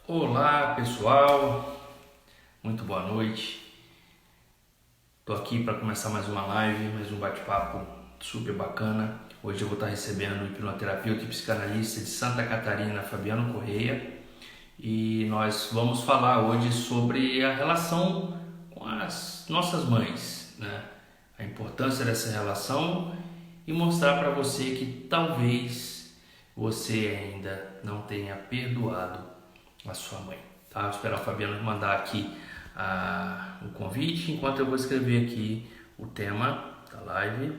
Olá pessoal, muito boa noite. Estou aqui para começar mais uma live, mais um bate-papo super bacana. Hoje eu vou estar recebendo o hipnoterapeuta e psicanalista de Santa Catarina, Fabiano Correia, e nós vamos falar hoje sobre a relação com as nossas mães, né? A importância dessa relação e mostrar para você que talvez você ainda não tenha perdoado a sua mãe. Tá? Vou esperar o Fabiano mandar aqui o convite, enquanto eu vou escrever aqui o tema da live.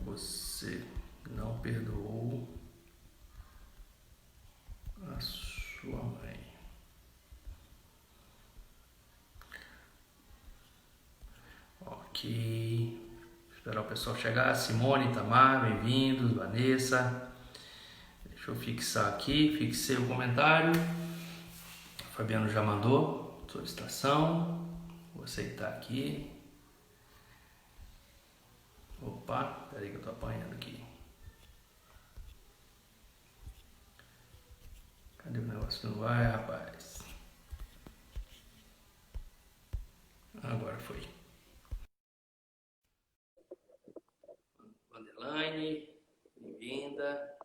Você não perdoou a sua mãe. Ok. Esperar o pessoal chegar. Simone, Tamar, bem-vindos. Vanessa. Deixa eu fixar aqui. Fixei o comentário. O Fabiano já mandou solicitação. Vou aceitar aqui. Opa, peraí que eu tô apanhando aqui. Cadê o negócio que não vai, rapaz? Agora foi. Vanderline, bem-vinda.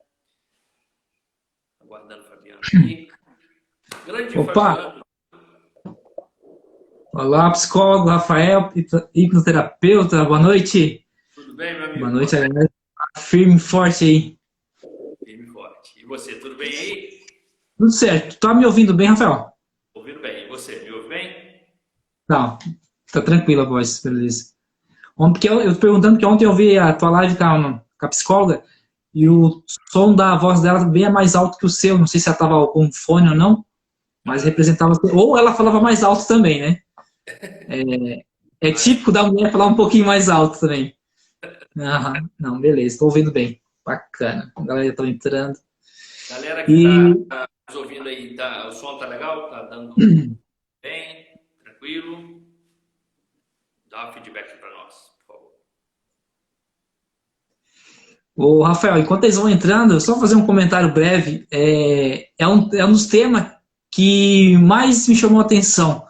Aguardando o Fabiano aqui. Grande Opa, Fabiano. olá, psicólogo Rafael, hipnoterapeuta, boa noite. Tudo bem, meu Boa amigo? Boa noite, noite. galera. Firme e forte aí. Firme e forte. E você, tudo bem aí? Tudo certo. Tá me ouvindo bem, Rafael? Ouvindo bem. E você, me ouve bem? Não, tá tranquila a voz, beleza. Porque eu tô perguntando que ontem eu vi a tua live com a psicóloga e Sim. o som da voz dela bem é mais alto que o seu. Não sei se ela tava com fone ou não, mas representava. Ou ela falava mais alto também, né? É Mas, típico da mulher falar um pouquinho mais alto também. Aham, não, beleza, tô ouvindo bem. Bacana. A galera tá entrando. galera que tá E nos ouvindo aí, tá, o som tá legal? Tá dando bem? Tranquilo? Dá um feedback para nós, por favor. Ô, Rafael, enquanto eles vão entrando, só fazer um comentário breve. É um dos temas que mais me chamou a atenção,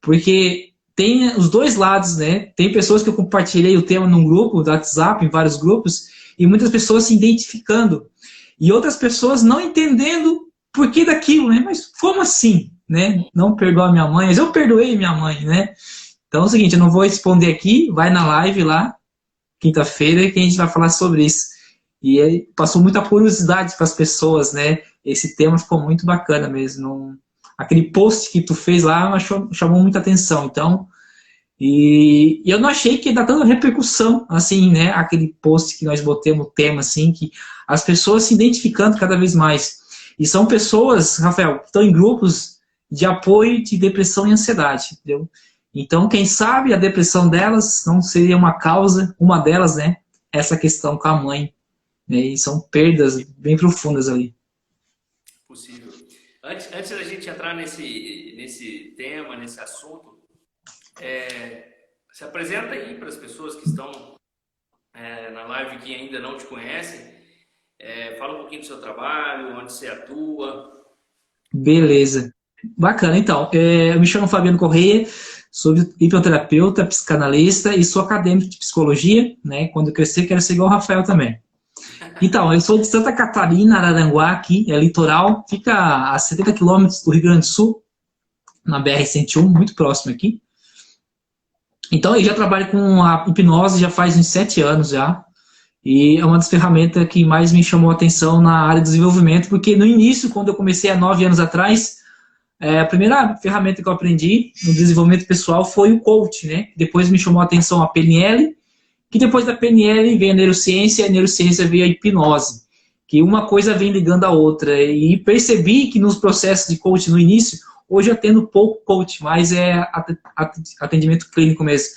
porque tem os dois lados, né? Tem pessoas que eu compartilhei o tema num grupo do WhatsApp, em vários grupos, e muitas pessoas se identificando, e outras pessoas não entendendo por que daquilo, né? Mas como assim, né? Não perdoar minha mãe, mas eu perdoei minha mãe, né? Então é o seguinte, eu não vou responder aqui, vai na live lá, quinta-feira, que a gente vai falar sobre isso. E aí passou muita curiosidade para as pessoas, né? Esse tema ficou muito bacana mesmo. Aquele post que tu fez lá chamou muita atenção. Então, e eu não achei que ia dar tanta repercussão, assim, né? Aquele post que nós botamos o tema, assim, que as pessoas se identificando cada vez mais. E são pessoas, Rafael, que estão em grupos de apoio de depressão e ansiedade, entendeu? Então, quem sabe a depressão delas não seria uma causa, uma delas, né? Essa questão com a mãe, né? E são perdas bem profundas ali. Possível. Antes da gente entrar nesse tema, nesse assunto, se apresenta aí para as pessoas que estão na live que ainda não te conhecem. Fala um pouquinho do seu trabalho, onde você atua. Beleza. Bacana. Então, eu me chamo Fabiano Correia, sou hipnoterapeuta, psicanalista e sou acadêmico de psicologia, né? Quando eu crescer, quero ser igual o Rafael também. Então, eu sou de Santa Catarina, Araranguá, aqui, é litoral, fica a 70 quilômetros do Rio Grande do Sul, na BR-101, muito próximo aqui. Então, eu já trabalho com a hipnose já faz uns 7 anos já, e é uma das ferramentas que mais me chamou a atenção na área de desenvolvimento, porque no início, quando eu comecei há 9 anos atrás, a primeira ferramenta que eu aprendi no desenvolvimento pessoal foi o coach, né? Depois me chamou a atenção a PNL, que depois da PNL veio a neurociência, e a neurociência veio a hipnose, que uma coisa vem ligando a outra. E percebi que nos processos de coach no início, hoje eu atendo pouco coach, mas é atendimento clínico mesmo.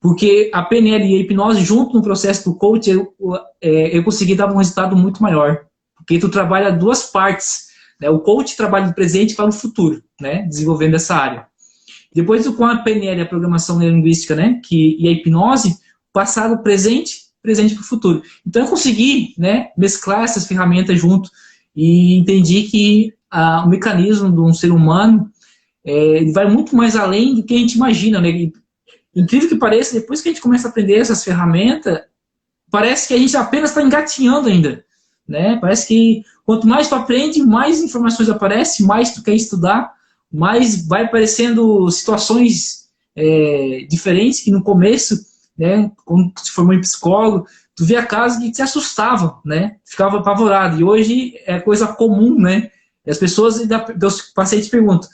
Porque a PNL e a hipnose, junto no processo do coach, eu consegui dar um resultado muito maior. Porque tu trabalha duas partes, né? O coach trabalha no presente para o futuro, né? Desenvolvendo essa área. Depois, com a PNL, a programação neurolinguística, né? E a hipnose, passado, presente, presente para o futuro. Então, eu consegui, né? Mesclar essas ferramentas junto e entendi que o mecanismo de um ser humano ele vai muito mais além do que a gente imagina, né? E, incrível que pareça, depois que a gente começa a aprender essas ferramentas, parece que a gente apenas está engatinhando ainda, né? Parece que quanto mais tu aprende, mais informações aparecem, mais tu quer estudar, mais vai aparecendo situações diferentes que no começo, né? Quando tu se formou em psicólogo, tu via casos que te assustavam, né? Ficava apavorado. E hoje é coisa comum, né? E as pessoas, os pacientes perguntam,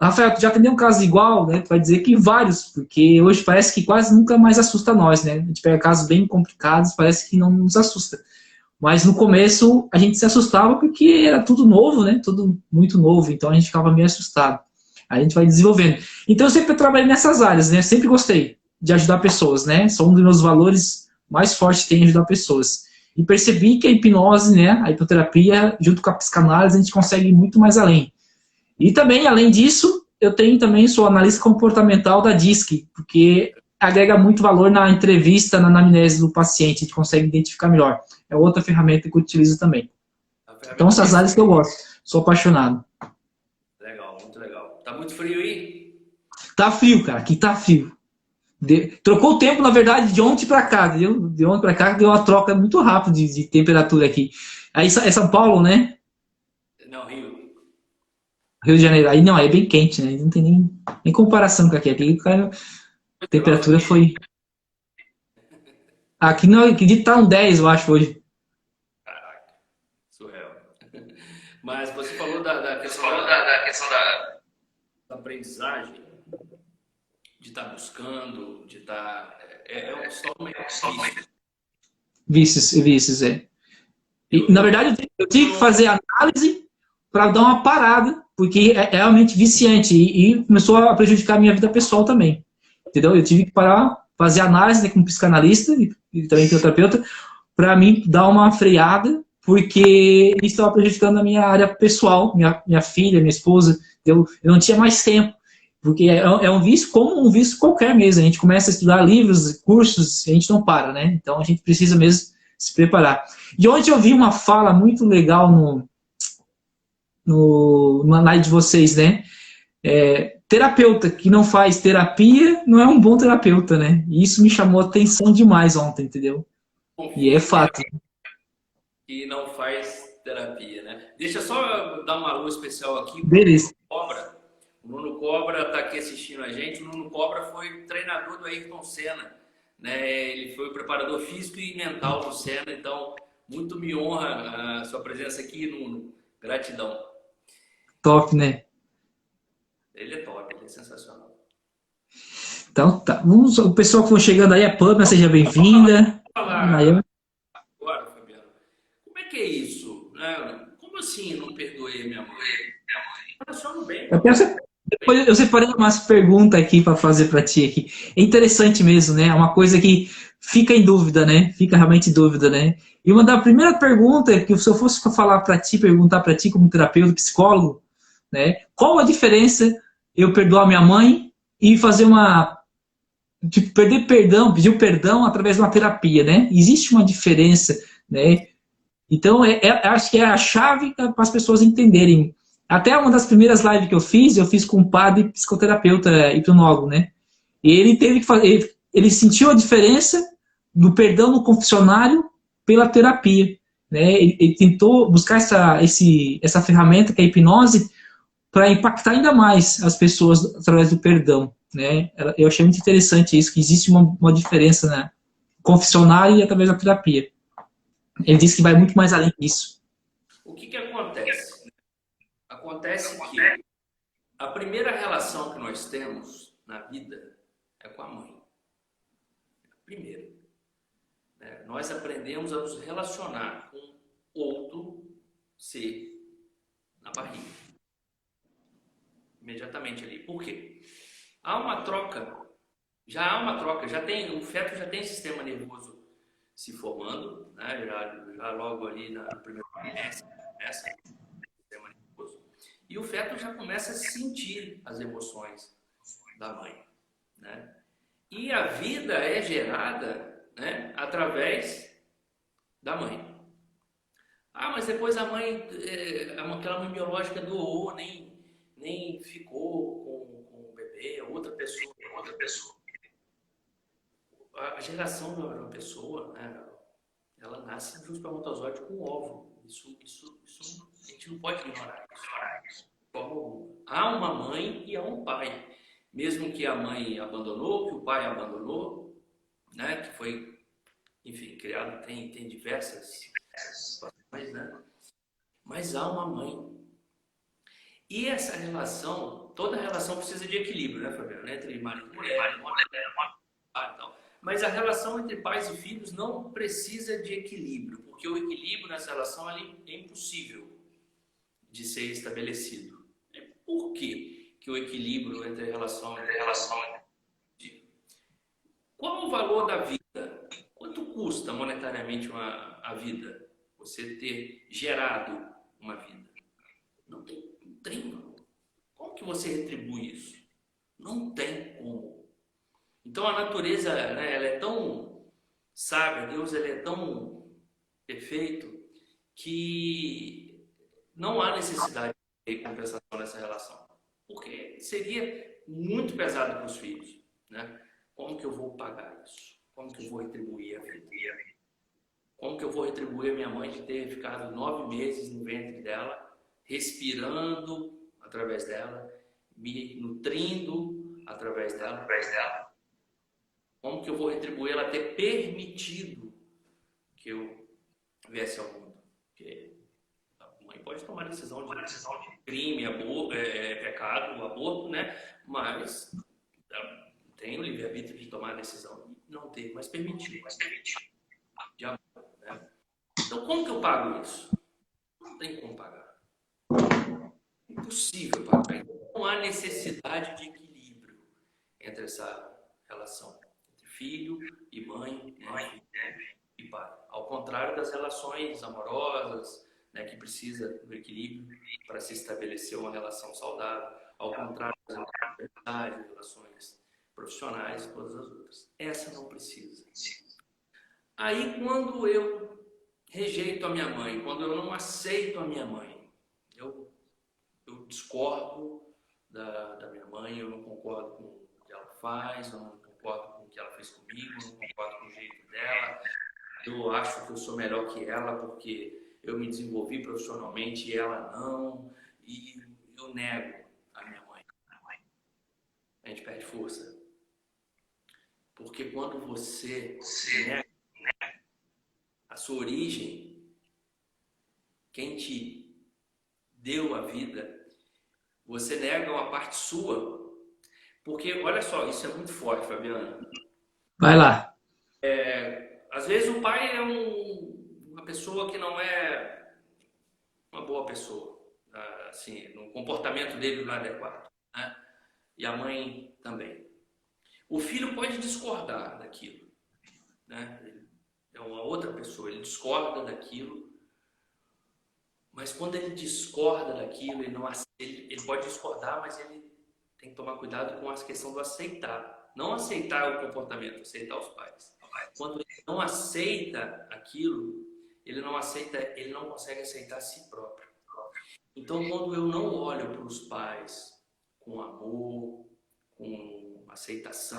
Rafael, tu já atendeu um caso igual, né? Tu vai dizer que vários, porque hoje parece que quase nunca mais assusta nós, né? A gente pega casos bem complicados, parece que não nos assusta. Mas no começo a gente se assustava porque era tudo novo, né? Tudo muito novo, então a gente ficava meio assustado. Aí a gente vai desenvolvendo. Então eu sempre trabalhei nessas áreas, né? Sempre gostei de ajudar pessoas, né? São um dos meus valores mais fortes que tem ajudar pessoas. E percebi que a hipnose, né? A hipnoterapia, junto com a psicanálise, a gente consegue ir muito mais além. E também, além disso, eu sou analista comportamental da DISC, porque agrega muito valor na entrevista, na anamnese do paciente, a gente consegue identificar melhor. É outra ferramenta que eu utilizo também. Então, essas áreas que eu gosto. Sou apaixonado. Legal, muito legal. Tá muito frio aí? Tá frio, cara. Aqui tá frio. Trocou o tempo, na verdade, de ontem para cá, viu? De ontem para cá deu uma troca muito rápida de temperatura aqui. Aí é São Paulo, né? Não, Rio. Rio de Janeiro. Aí não, aí é bem quente, né? Não tem nem comparação com aqui. Aqui, cara, a temperatura foi. Aqui não, acredito que tá um 10, eu acho, hoje. Caraca, surreal. Mas você falou da questão da aprendizagem, de estar buscando, de estar. Só um vício. Vícios, é. E, na Eu, verdade, eu tive que fazer análise para dar uma parada, porque é realmente viciante e começou a prejudicar a minha vida pessoal também. Entendeu? Eu tive que parar, fazer análise, né, como psicanalista e também terapeuta, para mim dar uma freada, porque isso estava prejudicando a minha área pessoal, minha filha, minha esposa. Eu não tinha mais tempo, porque é um vício como um vício qualquer mesmo. A gente começa a estudar livros, cursos, a gente não para, né? Então a gente precisa mesmo se preparar. E ontem eu vi uma fala muito legal numa live de vocês, né? Terapeuta que não faz terapia não é um bom terapeuta, né? E isso me chamou a atenção demais ontem, entendeu? E é confia fato. que não faz terapia, né? Deixa eu só dar um alô especial aqui pro Beleza. Cobra. O Nuno Cobra está aqui assistindo a gente. O Nuno Cobra foi treinador do Ayrton Senna, né? Ele foi o preparador físico e mental do Senna. Então, muito me honra a sua presença aqui, Nuno. Gratidão. Top, né? Ele é top, ele é sensacional. Então, tá. O pessoal que for chegando aí, a Pamela, seja bem-vinda. Vamos Nayan. falar agora, Fabiano. Como é que é isso? Né? Como assim não perdoei minha mãe? Relaciono bem com Eu a minha penso, mãe. depois eu separei umas perguntas aqui para fazer para ti aqui. É interessante mesmo, né? É uma coisa que fica em dúvida, né? Fica realmente em dúvida, né? E uma da primeira pergunta que se eu fosse falar para ti, perguntar para ti como terapeuta, psicólogo, né? Qual a diferença eu perdoar minha mãe e fazer tipo, pedir o perdão através de uma terapia, né? Existe uma diferença, né? Então, acho que é a chave para as pessoas entenderem. Até uma das primeiras lives que eu fiz com um padre psicoterapeuta hipnólogo, né? E ele teve que fazer, ele sentiu a diferença do perdão no confessionário pela terapia, né? Ele tentou buscar essa ferramenta que é a hipnose para impactar ainda mais as pessoas através do perdão, né? Eu achei muito interessante isso, que existe uma diferença, né? Confessionário e através da terapia. Ele disse que vai muito mais além disso. O que acontece? Acontece que a primeira relação que nós temos na vida é com a mãe. Primeiro, né? Nós aprendemos a nos relacionar com outro ser na barriga. Imediatamente ali. Por quê? Há uma troca. O feto já tem sistema nervoso se formando, né? Já logo ali no primeiro trimestre, começa o sistema nervoso. E o feto já começa a sentir as emoções da mãe, né? E a vida é gerada, né, através da mãe. Ah, mas depois a mãe, aquela mãe biológica doou, nem ficou com o bebê, outra pessoa, outra pessoa. A geração de uma pessoa, né, ela nasce de um espermatozoide com um óvulo. Isso a gente não pode ignorar isso. Como há uma mãe e há um pai. Mesmo que a mãe abandonou, que o pai abandonou, né, que foi, enfim, criado, tem diversas situações, né? Mas há uma mãe. E essa relação, toda relação precisa de equilíbrio, né, Fabiano? Entre marido e mulher, então. Mas a relação entre pais e filhos não precisa de equilíbrio, porque o equilíbrio nessa relação é impossível de ser estabelecido. Por quê que o equilíbrio entre a relação qual o valor da vida? Quanto custa monetariamente a vida? Você ter gerado uma vida? Não tem valor. Como que você retribui isso? Não tem como. Então a natureza, né, ela é tão sábia, Deus ele é tão perfeito que não há necessidade de compensação nessa relação. Porque seria muito pesado para os filhos, né? Como que eu vou pagar isso? Como que eu vou retribuir a vida? Como que eu vou retribuir a minha mãe de ter ficado 9 meses no ventre dela, respirando através dela, me nutrindo através dela? Como que eu vou retribuir ela ter permitido que eu viesse ao mundo? Porque a mãe pode tomar decisão de crime, pecado, aborto, né? Mas ela tem o livre-arbítrio de tomar a decisão. Não ter, mas permitir. De amor, né? Então, como que eu pago isso? Não tem como pagar. Impossível pagar. Não há necessidade de equilíbrio entre essa relação. Filho e mãe, e pai. Ao contrário das relações amorosas, né, que precisa do equilíbrio para se estabelecer uma relação saudável. Ao contrário das relações profissionais e todas as outras. Essa não precisa. Aí, quando eu rejeito a minha mãe, quando eu não aceito a minha mãe, eu discordo da minha mãe, eu não concordo com o que ela faz, eu não concordo com o que ela fez comigo, não concordo com o jeito dela, eu acho que eu sou melhor que ela porque eu me desenvolvi profissionalmente e ela não, e eu nego a minha mãe. A gente perde força. Porque quando você nega a sua origem, quem te deu a vida, você nega uma parte sua. Porque, olha só, isso é muito forte, Fabiana. Vai lá. Às vezes o pai é uma pessoa que não é uma boa pessoa, assim, no comportamento dele não é adequado, né? E a mãe também. O filho pode discordar daquilo, né? Ele é uma outra pessoa, ele discorda daquilo, mas quando ele discorda daquilo, ele pode discordar, mas ele tem que tomar cuidado com a questão do aceitar. Não aceitar o comportamento, aceitar os pais. Quando ele não aceita aquilo, ele não consegue aceitar a si próprio. Então, quando eu não olho para os pais com amor, com aceitação,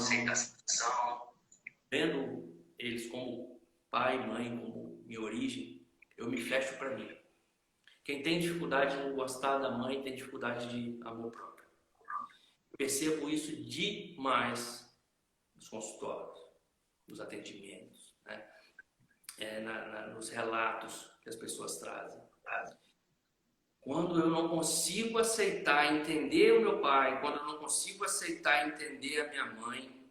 vendo eles como pai, mãe, como minha origem, eu me fecho para mim. Quem tem dificuldade de não gostar da mãe tem dificuldade de amor próprio. Eu percebo isso demais nos consultórios, nos atendimentos, né? Nos relatos que as pessoas trazem. Quando eu não consigo aceitar, entender o meu pai, quando eu não consigo aceitar, entender a minha mãe,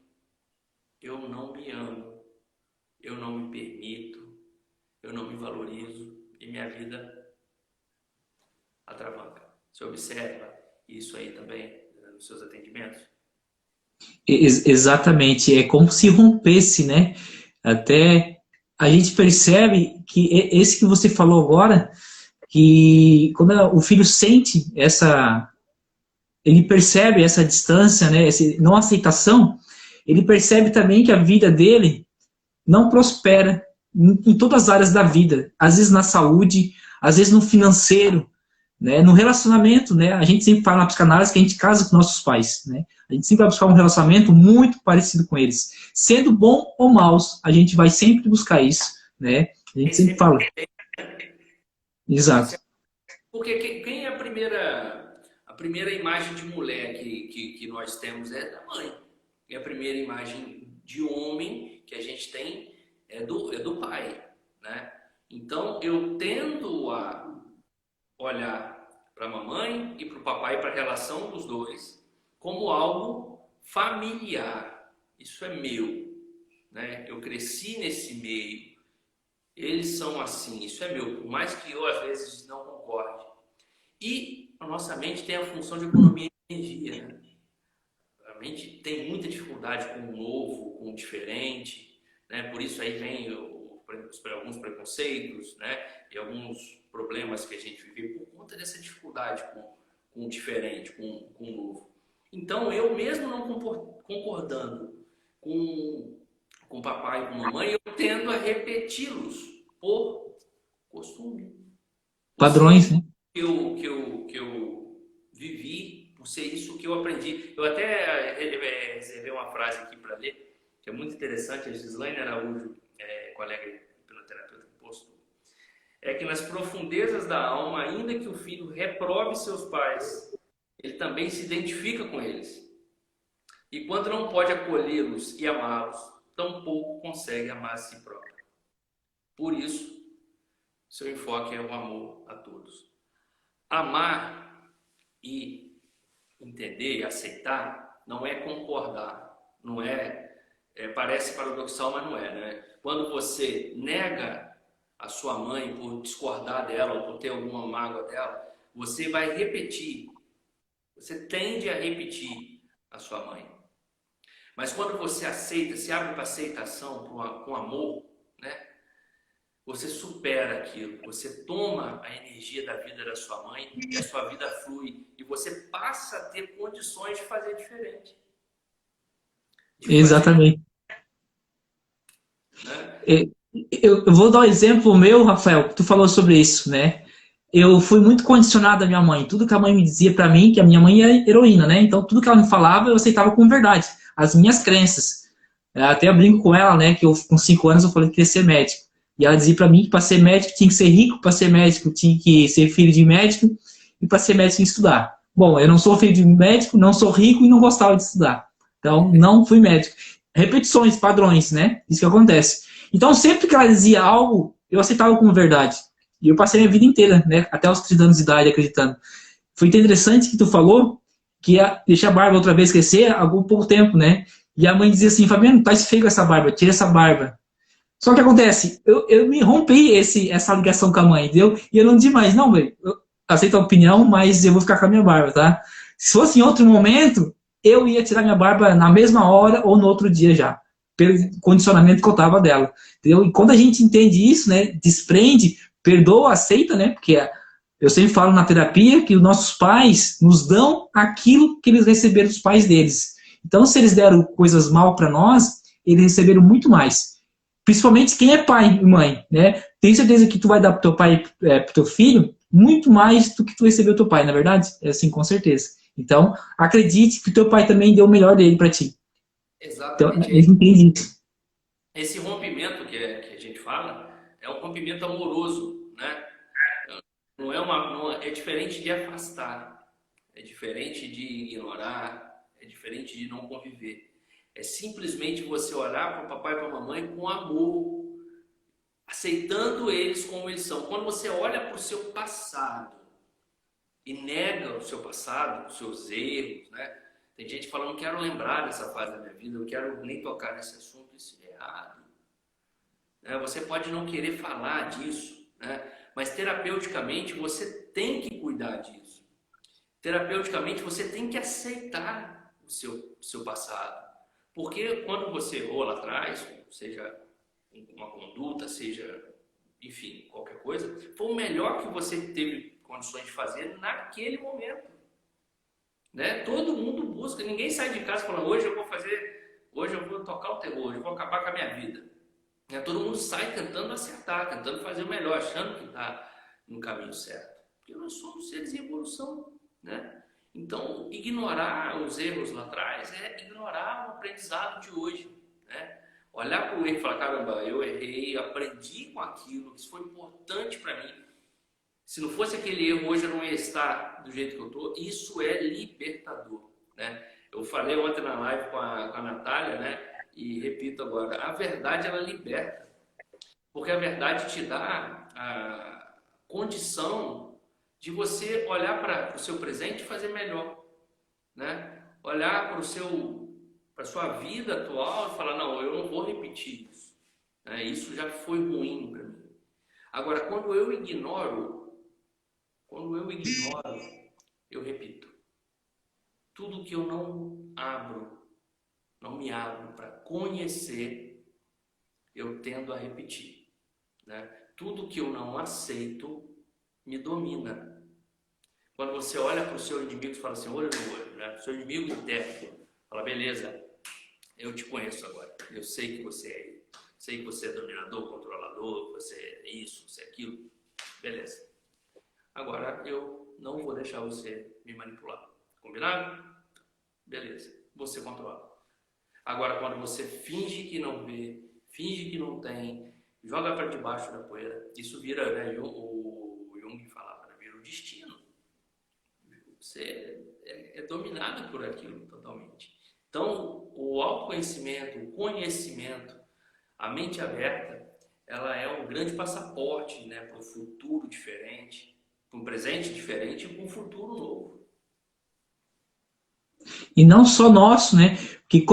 eu não me amo, eu não me permito, eu não me valorizo e minha vida atravanca. Você observa isso aí também nos seus atendimentos? Exatamente, é como se rompesse, né? Até a gente percebe que esse que você falou agora, que quando o filho sente ele percebe essa distância, né? Essa não aceitação, ele percebe também que a vida dele não prospera em todas as áreas da vida, às vezes na saúde, às vezes no financeiro, né, no relacionamento, né, a gente sempre fala na psicanálise que a gente casa com nossos pais, né, a gente sempre vai buscar um relacionamento muito parecido com eles, sendo bom ou maus, a gente vai sempre buscar isso, né, a gente sempre fala. Exato. Porque quem é a primeira imagem de mulher que nós temos é da mãe. E a primeira imagem de homem que a gente tem é do pai, né? Então eu tendo a olhar para a mamãe e para o papai, para a relação dos dois, como algo familiar. Isso é meu, né? Eu cresci nesse meio. Eles são assim, isso é meu, por mais que eu às vezes não concorde. E a nossa mente tem a função de economia de energia, né? A mente tem muita dificuldade com o novo, com o diferente, né? Por isso aí vem alguns preconceitos, né? E alguns problemas que a gente vive por conta dessa dificuldade com o diferente, com o novo. Então, eu mesmo não concordando com o papai e com a mamãe, eu tendo a repeti-los por costume. Padrões, né? Que eu vivi, por ser isso que eu aprendi. Eu até reservei uma frase aqui para ler, que é muito interessante, a Gislaine Araújo, colega hipnoterapeuta do posto, é que nas profundezas da alma, ainda que o filho reprove seus pais, ele também se identifica com eles. E quando não pode acolhê-los e amá-los, tampouco consegue amar a si próprio. Por isso, seu enfoque é o amor a todos. Amar e entender e aceitar não é concordar, não parece paradoxal, mas não é, né? Quando você nega a sua mãe por discordar dela ou por ter alguma mágoa dela, você vai repetir, você tende a repetir a sua mãe. Mas quando você aceita, se abre para aceitação, com amor, né? Você supera aquilo, você toma a energia da vida da sua mãe e a sua vida flui e você passa a ter condições de fazer diferente. Exatamente. Né? Eu vou dar um exemplo meu, Rafael, que tu falou sobre isso, né? Eu fui muito condicionado à minha mãe. Tudo que a mãe me dizia para mim, que a minha mãe é heroína, né? Então, tudo que ela me falava, eu aceitava como verdade. As minhas crenças. Até eu brinco com ela, né? Que eu, com 5 anos, eu falei que queria ser médico. E ela dizia para mim que para ser médico tinha que ser rico, para ser médico tinha que ser filho de médico, e para ser médico tinha que estudar. Bom, eu não sou filho de médico, não sou rico e não gostava de estudar. Então, não fui médico. Repetições, padrões, né? Isso que acontece. Então, sempre que ela dizia algo, eu aceitava como verdade. E eu passei a minha vida inteira, né? Até os 30 anos de idade, acreditando. Foi interessante que tu falou que ia deixar a barba outra vez crescer há algum pouco tempo, né? E a mãe dizia assim, Fabiano, tá feio essa barba, tira essa barba. Só que acontece, eu me rompi essa ligação com a mãe, entendeu? E eu não disse mais, não, velho, eu aceito a opinião, mas eu vou ficar com a minha barba, tá? Se fosse em outro momento, eu ia tirar minha barba na mesma hora ou no outro dia já, pelo condicionamento que eu tava dela, entendeu? E quando a gente entende isso, né, desprende, perdoa, aceita, né, porque eu sempre falo na terapia que os nossos pais nos dão aquilo que eles receberam dos pais deles. Então, se eles deram coisas mal para nós, eles receberam muito mais. Principalmente quem é pai e mãe, né? Tenho certeza que tu vai dar pro teu pai, pro teu filho, muito mais do que tu recebeu do teu pai, na verdade? É assim, com certeza. Então, acredite que o teu pai também deu o melhor dele para ti. Então, Exatamente. eles entendem isso. Esse rompimento que a gente fala é um rompimento amoroso, né? É diferente de afastar, é diferente de ignorar, é diferente de não conviver. É simplesmente você olhar para o papai e para a mamãe com amor, aceitando eles como eles são. Quando você olha para o seu passado e nega o seu passado, os seus erros, né? Tem gente falando, não quero lembrar dessa fase da minha vida, eu quero nem tocar nesse assunto, isso é errado. Né? Você pode não querer falar disso, né? Mas terapeuticamente você tem que cuidar disso. Terapeuticamente você tem que aceitar o seu passado. Porque quando você errou lá atrás, seja uma conduta, seja, enfim, qualquer coisa, foi o melhor que você teve condições de fazer naquele momento. Né? Todo mundo busca, ninguém sai de casa falando, hoje eu vou tocar o terror, hoje eu vou acabar com a minha vida. Né? Todo mundo sai tentando acertar, tentando fazer o melhor, achando que está no caminho certo. Porque nós somos seres em evolução, né? Então, ignorar os erros lá atrás é ignorar o aprendizado de hoje, né? Olhar para o erro e falar, caramba, eu errei, aprendi com aquilo, isso foi importante para mim. Se não fosse aquele erro, hoje eu não ia estar do jeito que eu estou. Isso é libertador, né? Eu falei ontem na live com a Natália, né? E repito agora, a verdade ela liberta. Porque a verdade te dá a condição de você olhar para o seu presente e fazer melhor, né? Olhar para a sua vida atual e falar, não, eu não vou repetir isso, né? Isso já foi ruim para mim. Agora, quando eu ignoro, eu repito. Tudo que eu não me abro para conhecer, eu tendo a repetir, né? Tudo que eu não aceito me domina. Quando você olha para o seu inimigo e fala assim, olho no olho, né? Seu inimigo interno, fala, beleza, eu te conheço agora, eu sei que você é, sei que você é dominador, controlador, você é isso, você é aquilo, beleza. Agora eu não vou deixar você me manipular, combinado? Beleza, você controla. Agora, quando você finge que não vê, finge que não tem, joga para debaixo da poeira, isso vira, né, o Jung falava, né, vira o destino. Você é dominado por aquilo totalmente. Então, o autoconhecimento, o conhecimento, a mente aberta, ela é um grande passaporte, né, para um futuro diferente, para um presente diferente e para um futuro novo. E não só nosso, né? Porque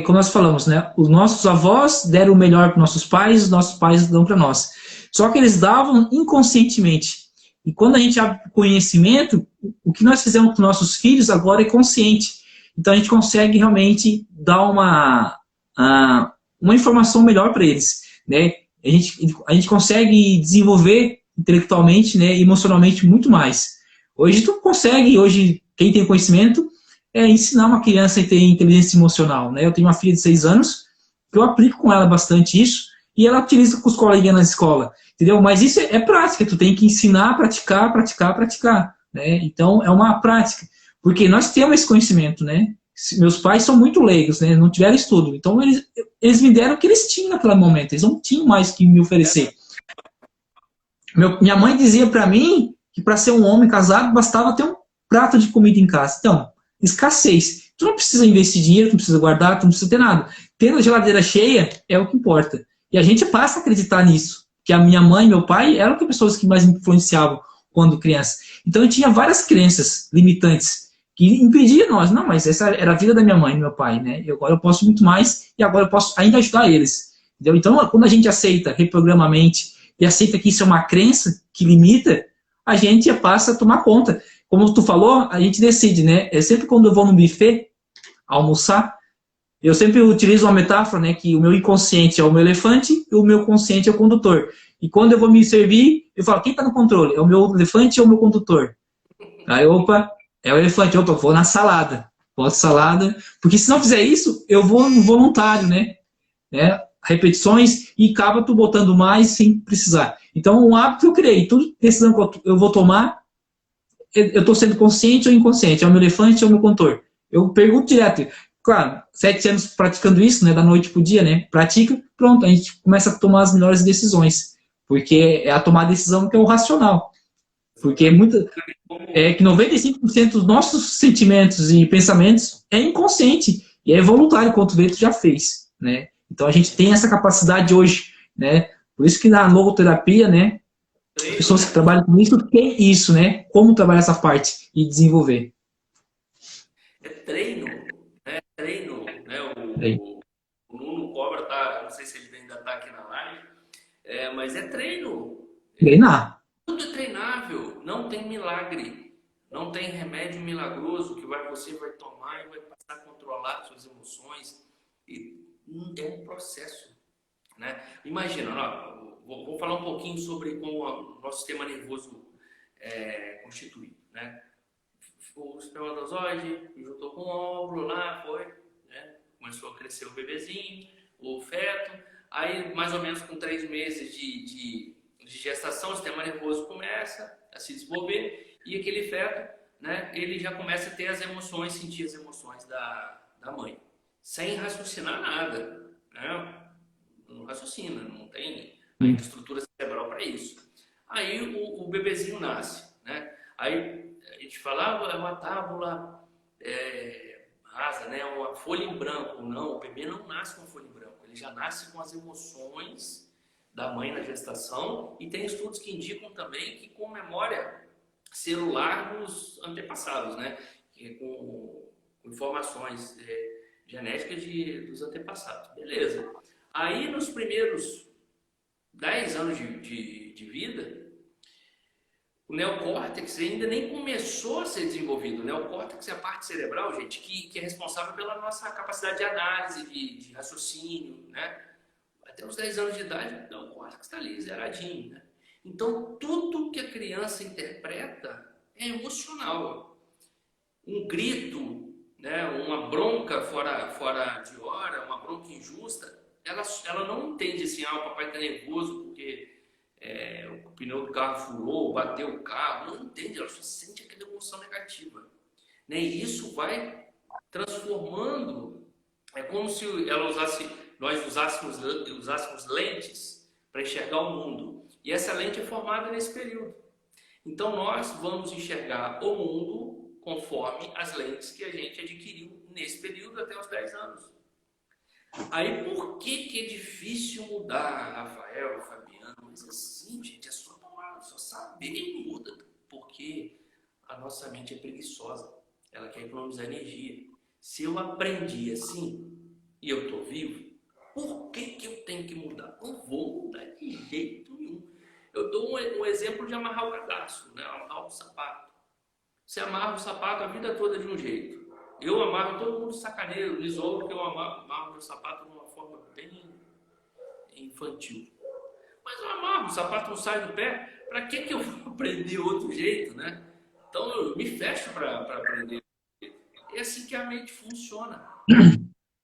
como nós falamos, né? Os nossos avós deram o melhor para nossos pais, os nossos pais dão para nós. Só que eles davam inconscientemente. E quando a gente abre conhecimento, o que nós fizemos com nossos filhos agora é consciente. Então a gente consegue realmente dar uma informação melhor para eles, né? A gente consegue desenvolver intelectualmente, né, emocionalmente muito mais. Hoje quem tem conhecimento ensinar uma criança a ter inteligência emocional, né? Eu tenho uma filha de 6 anos, que eu aplico com ela bastante isso, e ela utiliza com os coleguinhas na escola, entendeu? Mas isso é prática, tu tem que ensinar, praticar, praticar, praticar, né? Então, é uma prática, porque nós temos esse conhecimento, né? Meus pais são muito leigos, né? Não tiveram estudo, então eles me deram o que eles tinham naquele momento, eles não tinham mais o que me oferecer. Minha mãe dizia para mim que para ser um homem casado bastava ter um prato de comida em casa. Então, escassez. Tu não precisa investir dinheiro, tu não precisa guardar, tu não precisa ter nada. Tendo a geladeira cheia é o que importa. E a gente passa a acreditar nisso. Que a minha mãe e meu pai eram as pessoas que mais me influenciavam quando criança. Então eu tinha várias crenças limitantes que impediam nós. Não, mas essa era a vida da minha mãe e meu pai, né? E agora eu posso muito mais e agora eu posso ainda ajudar eles. Entendeu? Então, quando a gente aceita, reprograma a mente e aceita que isso é uma crença que limita, a gente passa a tomar conta. Como tu falou, a gente decide, né? Sempre quando eu vou no buffet almoçar, eu sempre utilizo uma metáfora, né? Que o meu inconsciente é o meu elefante e o meu consciente é o condutor. E quando eu vou me servir, eu falo, quem está no controle? É o meu elefante ou o meu condutor? Aí, opa, é o elefante. Opa, vou na salada. Boto salada. Porque se não fizer isso, eu vou no voluntário, né? Repetições e acaba tu botando mais sem precisar. Então, um hábito que eu criei, tudo decisão que eu vou tomar, eu estou sendo consciente ou inconsciente? É o meu elefante ou o meu condutor? Eu pergunto direto. Claro, 7 anos praticando isso, né, da noite para o dia, né? Pratica, pronto, a gente começa a tomar as melhores decisões. Porque é a tomar a decisão que é o racional. Porque que 95% dos nossos sentimentos e pensamentos é inconsciente. E é voluntário, quanto vê, tu já fez, né? Então a gente tem essa capacidade hoje, né? Por isso que na logoterapia, né? Pessoas que trabalham com isso têm isso, né? Como trabalhar essa parte e desenvolver. É treino, né? Treino, né? Aí. O Nuno Cobra não sei se ele ainda está aqui na live, mas é treino. Treinar. Tudo é treinável, não tem milagre, não tem remédio milagroso que você vai tomar e vai passar a controlar suas emoções. E é um processo, né? Imagina, vou falar um pouquinho sobre como o nosso sistema nervoso é constituído, né? O espermatozoide juntou com o óvulo lá, né? Começou a crescer o bebezinho, o feto, aí mais ou menos com 3 meses de de gestação, o sistema nervoso começa a se desenvolver e aquele feto, né, ele já começa a ter as emoções, sentir as emoções da mãe, sem raciocinar nada, né? Não raciocina, não tem ainda estrutura cerebral para isso. Aí o bebezinho nasce, né? Aí a gente falava, é uma tábula rasa, né? Uma folha em branco. Não, o bebê não nasce com folha em branco, ele já nasce com as emoções da mãe na gestação e tem estudos que indicam também que com memória celular dos antepassados, né? Com informações genéticas dos antepassados. Beleza. Aí nos primeiros 10 anos de vida, o neocórtex ainda nem começou a ser desenvolvido. O neocórtex é a parte cerebral, gente, que é responsável pela nossa capacidade de análise, de raciocínio, né? Até os 10 anos de idade, o neocórtex está ali, zeradinho, né? Então, tudo que a criança interpreta é emocional. Um grito, né, uma bronca fora de hora, uma bronca injusta, ela não entende assim, o papai está nervoso porque o pneu do carro furou, bateu o carro. Não entende, ela só sente aquela emoção negativa. Né? E isso vai transformando, é como se nós usássemos lentes para enxergar o mundo. E essa lente é formada nesse período. Então nós vamos enxergar o mundo conforme as lentes que a gente adquiriu nesse período até os 10 anos. Aí por que é difícil mudar, Rafael, Fabiano? Mas assim, gente, é só saber e muda. Porque a nossa mente é preguiçosa. Ela quer economizar energia. Se eu aprendi assim e eu estou vivo, por que eu tenho que mudar? Não vou mudar de jeito nenhum. Eu dou um exemplo de amarrar o cadastro, né? Amarrar o sapato. Você amarra o sapato a vida toda de um jeito. Eu amarro, todo mundo sacaneiro, lisou, porque eu amarro meu sapato de uma forma bem infantil. Mas eu amarro, o sapato não sai do pé, para que eu vou aprender outro jeito, né? Então eu me fecho para aprender. É assim que a mente funciona.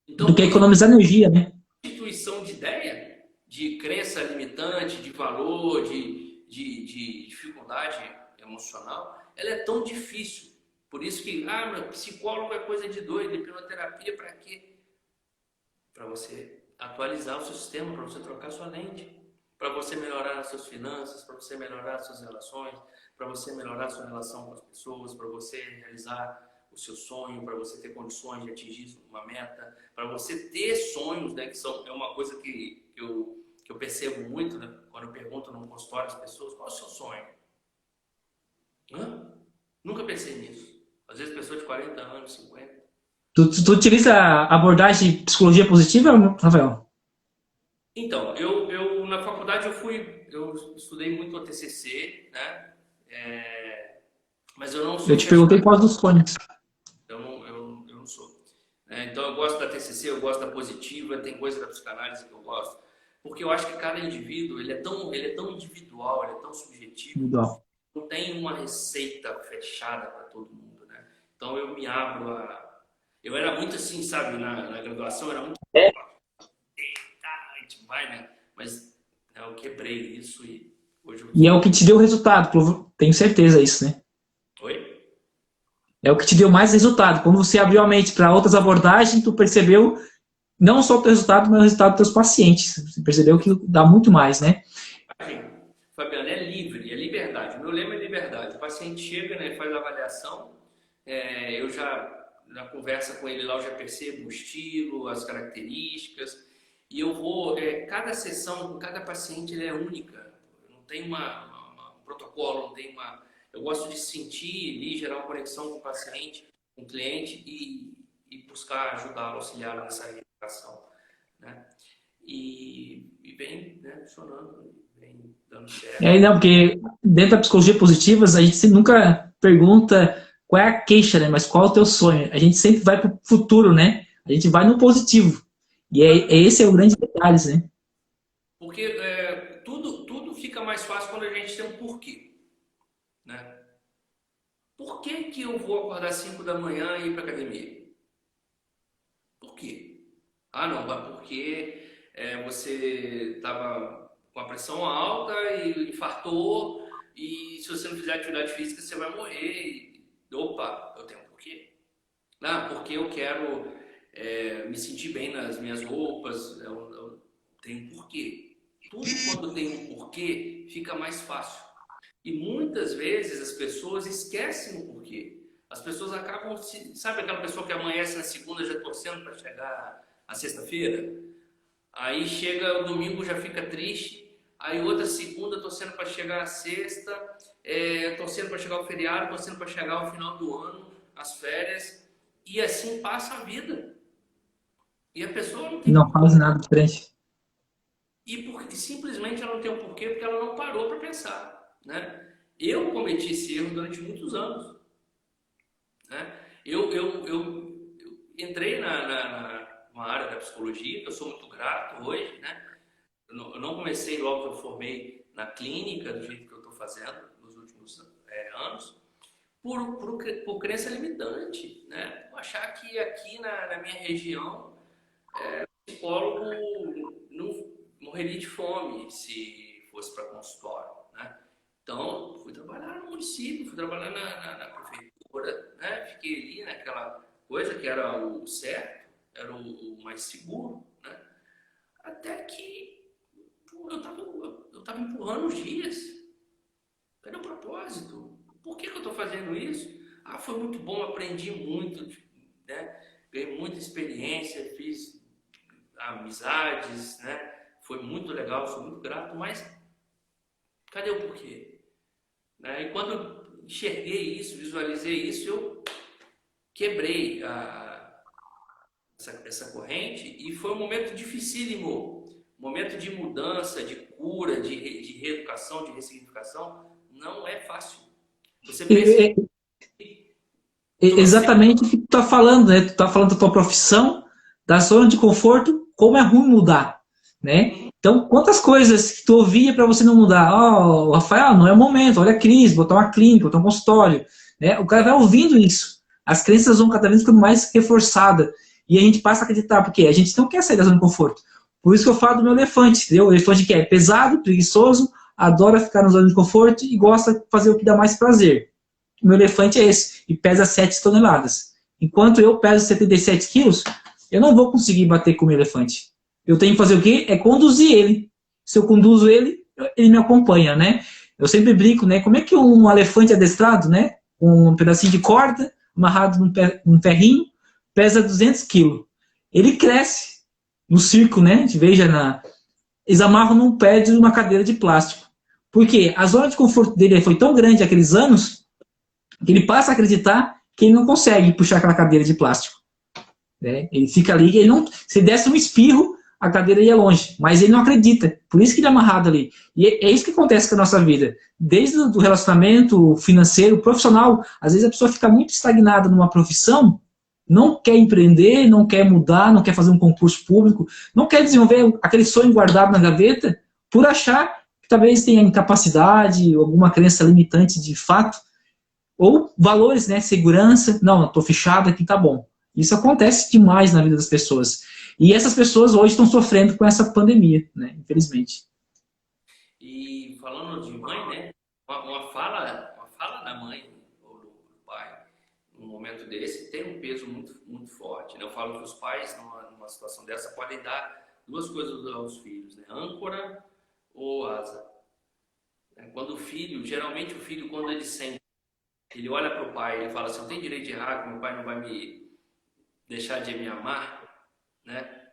Então, Do que economizar energia, né? Constituição de ideia, de crença limitante, de valor, de dificuldade emocional, ela é tão difícil. Por isso que, meu psicólogo é coisa de doido, hipnoterapia para quê? Para você atualizar o seu sistema, para você trocar sua lente, para você melhorar as suas finanças, para você melhorar as suas relações, para você melhorar a sua relação com as pessoas, para você realizar o seu sonho, para você ter condições de atingir uma meta, para você ter sonhos, né, é uma coisa que eu percebo muito, né, quando eu pergunto no consultório às pessoas, qual é o seu sonho? Nunca pensei nisso. Às vezes pessoas de 40 anos, 50. Tu utiliza a abordagem de psicologia positiva, Rafael? Então, eu na faculdade eu estudei muito o TCC, né? Mas eu não sou. Eu te perguntei qual dos sonhos. Eu não sou. Então eu gosto da TCC, eu gosto da positiva, tem coisa da psicanálise que eu gosto, porque eu acho que cada indivíduo ele é tão individual, ele é tão subjetivo. Legal. Não tem uma receita fechada para todo mundo, né? Então eu me abro eu era muito assim, sabe, na graduação, era muito. A gente vai, né? Mas eu quebrei isso e hoje eu. E é o que te deu resultado, tenho certeza disso, né? Oi? É o que te deu mais resultado. Quando você abriu a mente para outras abordagens, tu percebeu não só o teu resultado, mas o resultado dos teus pacientes. Você percebeu que dá muito mais, né? Fabiano, é livre, é liberdade. O meu lema é liberdade. O paciente chega, né, faz a avaliação, eu já, na conversa com ele lá, eu já percebo o estilo, as características, e eu vou, cada sessão com cada paciente ele é única. Não tem um protocolo, não tem uma. Eu gosto de sentir ali, gerar uma conexão com o paciente, com o cliente e buscar ajudá-lo, auxiliá-lo nessa recuperação, né? E vem, né, funcionando, vem dando certo. Não, porque dentro da psicologia positiva, a gente nunca pergunta qual é a queixa, né? Mas qual é o teu sonho? A gente sempre vai para o futuro, né? A gente vai no positivo. E esse é o grande detalhe, né? Porque tudo fica mais fácil quando a gente tem um porquê, né? Por que eu vou acordar às 5 da manhã e ir para academia? Por quê? Não, porque você estava com a pressão alta e infartou, e se você não fizer atividade física, você vai morrer. Opa, eu tenho um porquê. Ah, porque eu quero me sentir bem nas minhas roupas, eu tenho um porquê. Tudo quando tem um porquê fica mais fácil. E muitas vezes as pessoas esquecem o porquê. As pessoas acabam, sabe aquela pessoa que amanhece na segunda já torcendo para chegar a sexta-feira? Aí chega o domingo, já fica triste. Aí outra segunda torcendo para chegar a sexta, torcendo para chegar o feriado, torcendo para chegar o final do ano, as férias. E assim passa a vida. E a pessoa não E tem não porquê. faz nada diferente. E simplesmente ela não tem um porquê porque ela não parou para pensar, né? Eu cometi esse erro durante muitos anos, né? Eu entrei numa área da psicologia, que eu sou muito grato hoje, né? Eu não comecei logo que eu formei na clínica, do jeito que eu estou fazendo nos últimos anos, por crença limitante, né? Por achar que aqui na minha região, o psicólogo não morreria de fome se fosse para consultório, né? Então, fui trabalhar no município, fui trabalhar na prefeitura, né? Fiquei ali naquela coisa que era o certo, era o mais seguro, né? Até que pô, eu tava empurrando os dias. Cadê o propósito? Por que que eu estou fazendo isso? Ah, foi muito bom, aprendi muito, né? Ganhei muita experiência, fiz amizades, né? Foi muito legal, sou muito grato, mas cadê o porquê? Né? E quando eu enxerguei isso, visualizei isso, eu quebrei essa corrente e foi um momento dificílimo, um momento de mudança, de cura, de reeducação, de ressignificação. Não é fácil. Você precisa É trouxer. exatamente o que tu tá falando, né? Tu tá falando da tua profissão, da zona de conforto, como é ruim mudar, né? Então, quantas coisas que tu ouvia para você não mudar? Ó, oh, Rafael, não é o momento, olha a crise, botar uma clínica, botar um consultório, né? O cara vai ouvindo isso. As crenças vão cada vez ficando mais reforçadas. E a gente passa a acreditar, porque a gente não quer sair da zona de conforto. Por isso que eu falo do meu elefante, entendeu? O elefante que é pesado, preguiçoso, adora ficar na zona de conforto e gosta de fazer o que dá mais prazer. O meu elefante é esse, e pesa 7 toneladas. Enquanto eu peso 77 quilos, eu não vou conseguir bater com o meu elefante. Eu tenho que fazer o quê? É conduzir ele. Se eu conduzo ele, ele me acompanha, né? Eu sempre brinco, né? Como é que um elefante adestrado, né? Com um pedacinho de corda, amarrado num ferrinho, pesa 200 quilos. Ele cresce no circo, né? A gente veja eles amarram num pé de uma cadeira de plástico. Porque a zona de conforto dele foi tão grande aqueles anos que ele passa a acreditar que ele não consegue puxar aquela cadeira de plástico. Né? Ele fica ali, ele não, se desse um espirro, a cadeira ia longe, mas ele não acredita, por isso que ele é amarrado ali. E é isso que acontece com a nossa vida. Desde o relacionamento financeiro, profissional, às vezes a pessoa fica muito estagnada numa profissão, não quer empreender, não quer mudar, não quer fazer um concurso público, não quer desenvolver aquele sonho guardado na gaveta, por achar que talvez tenha incapacidade, alguma crença limitante de fato, ou valores, né? Segurança. Não, eu tô fechado aqui, tá bom. Isso acontece demais na vida das pessoas. E essas pessoas hoje estão sofrendo com essa pandemia, né? Infelizmente. E falando de mãe, né? Uma fala da mãe ou do pai, num momento desse, tem um peso muito, muito forte. Né? Eu falo que os pais, numa situação dessa, podem dar duas coisas aos filhos, né? Âncora ou asa. Quando o filho, geralmente o filho, quando ele sente, ele olha para o pai, ele fala assim, eu tenho direito de errar, que meu pai não vai me deixar de me amar, né?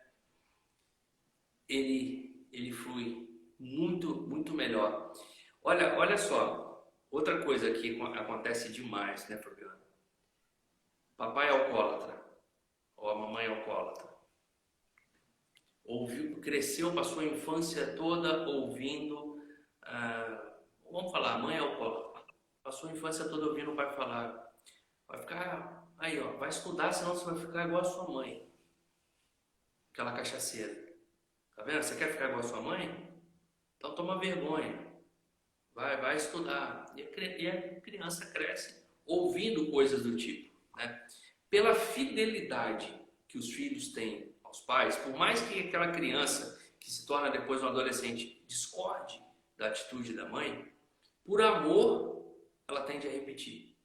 Ele flui muito, muito melhor. Olha só, outra coisa que acontece demais, né, Fabiano? Papai é alcoólatra, ou a mamãe é alcoólatra. Ouviu, cresceu, passou a infância toda ouvindo, vamos falar, a mãe é alcoólatra. Passou a infância toda ouvindo o pai falar, vai ficar, aí ó, vai estudar, senão você vai ficar igual a sua mãe, aquela cachaceira. Tá vendo? Você quer ficar igual a sua mãe? Então toma vergonha. Vai estudar. E a criança cresce ouvindo coisas do tipo, né? Pela fidelidade que os filhos têm aos pais, por mais que aquela criança que se torna depois um adolescente discorde da atitude da mãe, por amor, ela tende a repetir.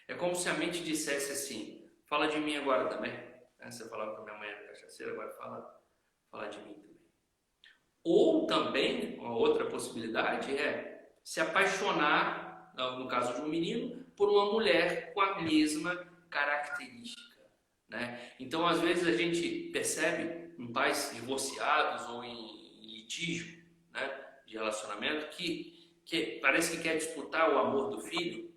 É como se a mente dissesse assim, fala de mim agora também. Você falava que a minha mãe era cachaceira, agora fala de mim também. Ou também, uma outra possibilidade é se apaixonar, no caso de um menino, por uma mulher com a mesma característica, né? Então, às vezes, a gente percebe em pais divorciados ou em litígio, né, de relacionamento que parece que quer disputar o amor do filho,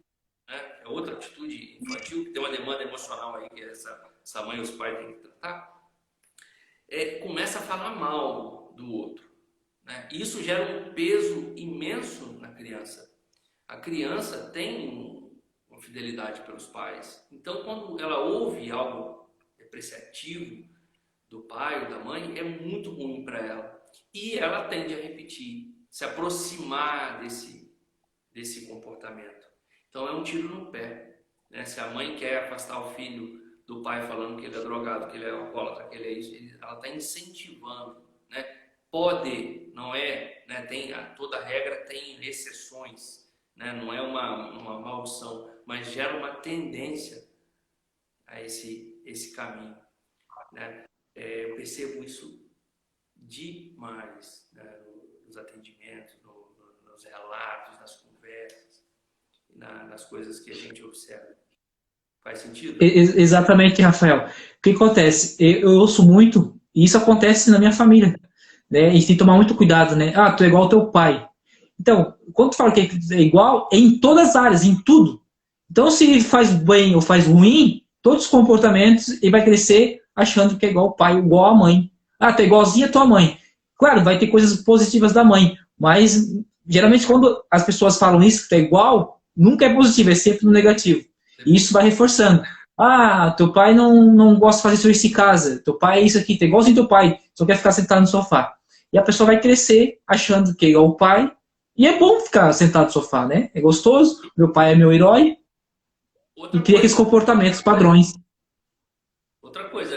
né? É outra atitude infantil que tem uma demanda emocional aí que essa mãe e os pais têm que tratar. Começa a falar mal do outro, né? Isso gera um peso imenso na criança. A criança tem uma fidelidade pelos pais. Então, quando ela ouve algo depreciativo do pai ou da mãe, é muito ruim para ela. E ela tende a repetir, se aproximar desse comportamento. Então, é um tiro no pé, né? Se a mãe quer afastar o filho do pai falando que ele é drogado, que ele é alcoólatra, que ele é isso, ela está incentivando, né? Pode, não é, né? Toda regra tem exceções, né? Não é uma maldição, mas gera uma tendência a esse caminho, né? Eu percebo isso demais, né? Nos atendimentos, nos relatos, nas conversas, nas coisas que a gente observa. Faz sentido? Exatamente, Rafael. O que acontece? Eu ouço muito, e isso acontece na minha família, né? E tem que tomar muito cuidado, né? Ah, tu é igual ao teu pai. Então, quando tu fala que é igual, é em todas as áreas, em tudo. Então, se ele faz bem ou faz ruim, todos os comportamentos, ele vai crescer achando que é igual ao pai, igual à mãe. Ah, tu é igualzinho à tua mãe. Claro, vai ter coisas positivas da mãe, mas geralmente quando as pessoas falam isso, que tu é igual, nunca é positivo, é sempre no negativo. E isso vai reforçando. Ah, teu pai não gosta de fazer serviço em casa. Teu pai é isso aqui, tá igualzinho teu pai, só quer ficar sentado no sofá. E a pessoa vai crescer achando que é igual ao pai. E é bom ficar sentado no sofá, né? É gostoso. Meu pai é meu herói. E Outra cria aqueles coisa, comportamentos padrões.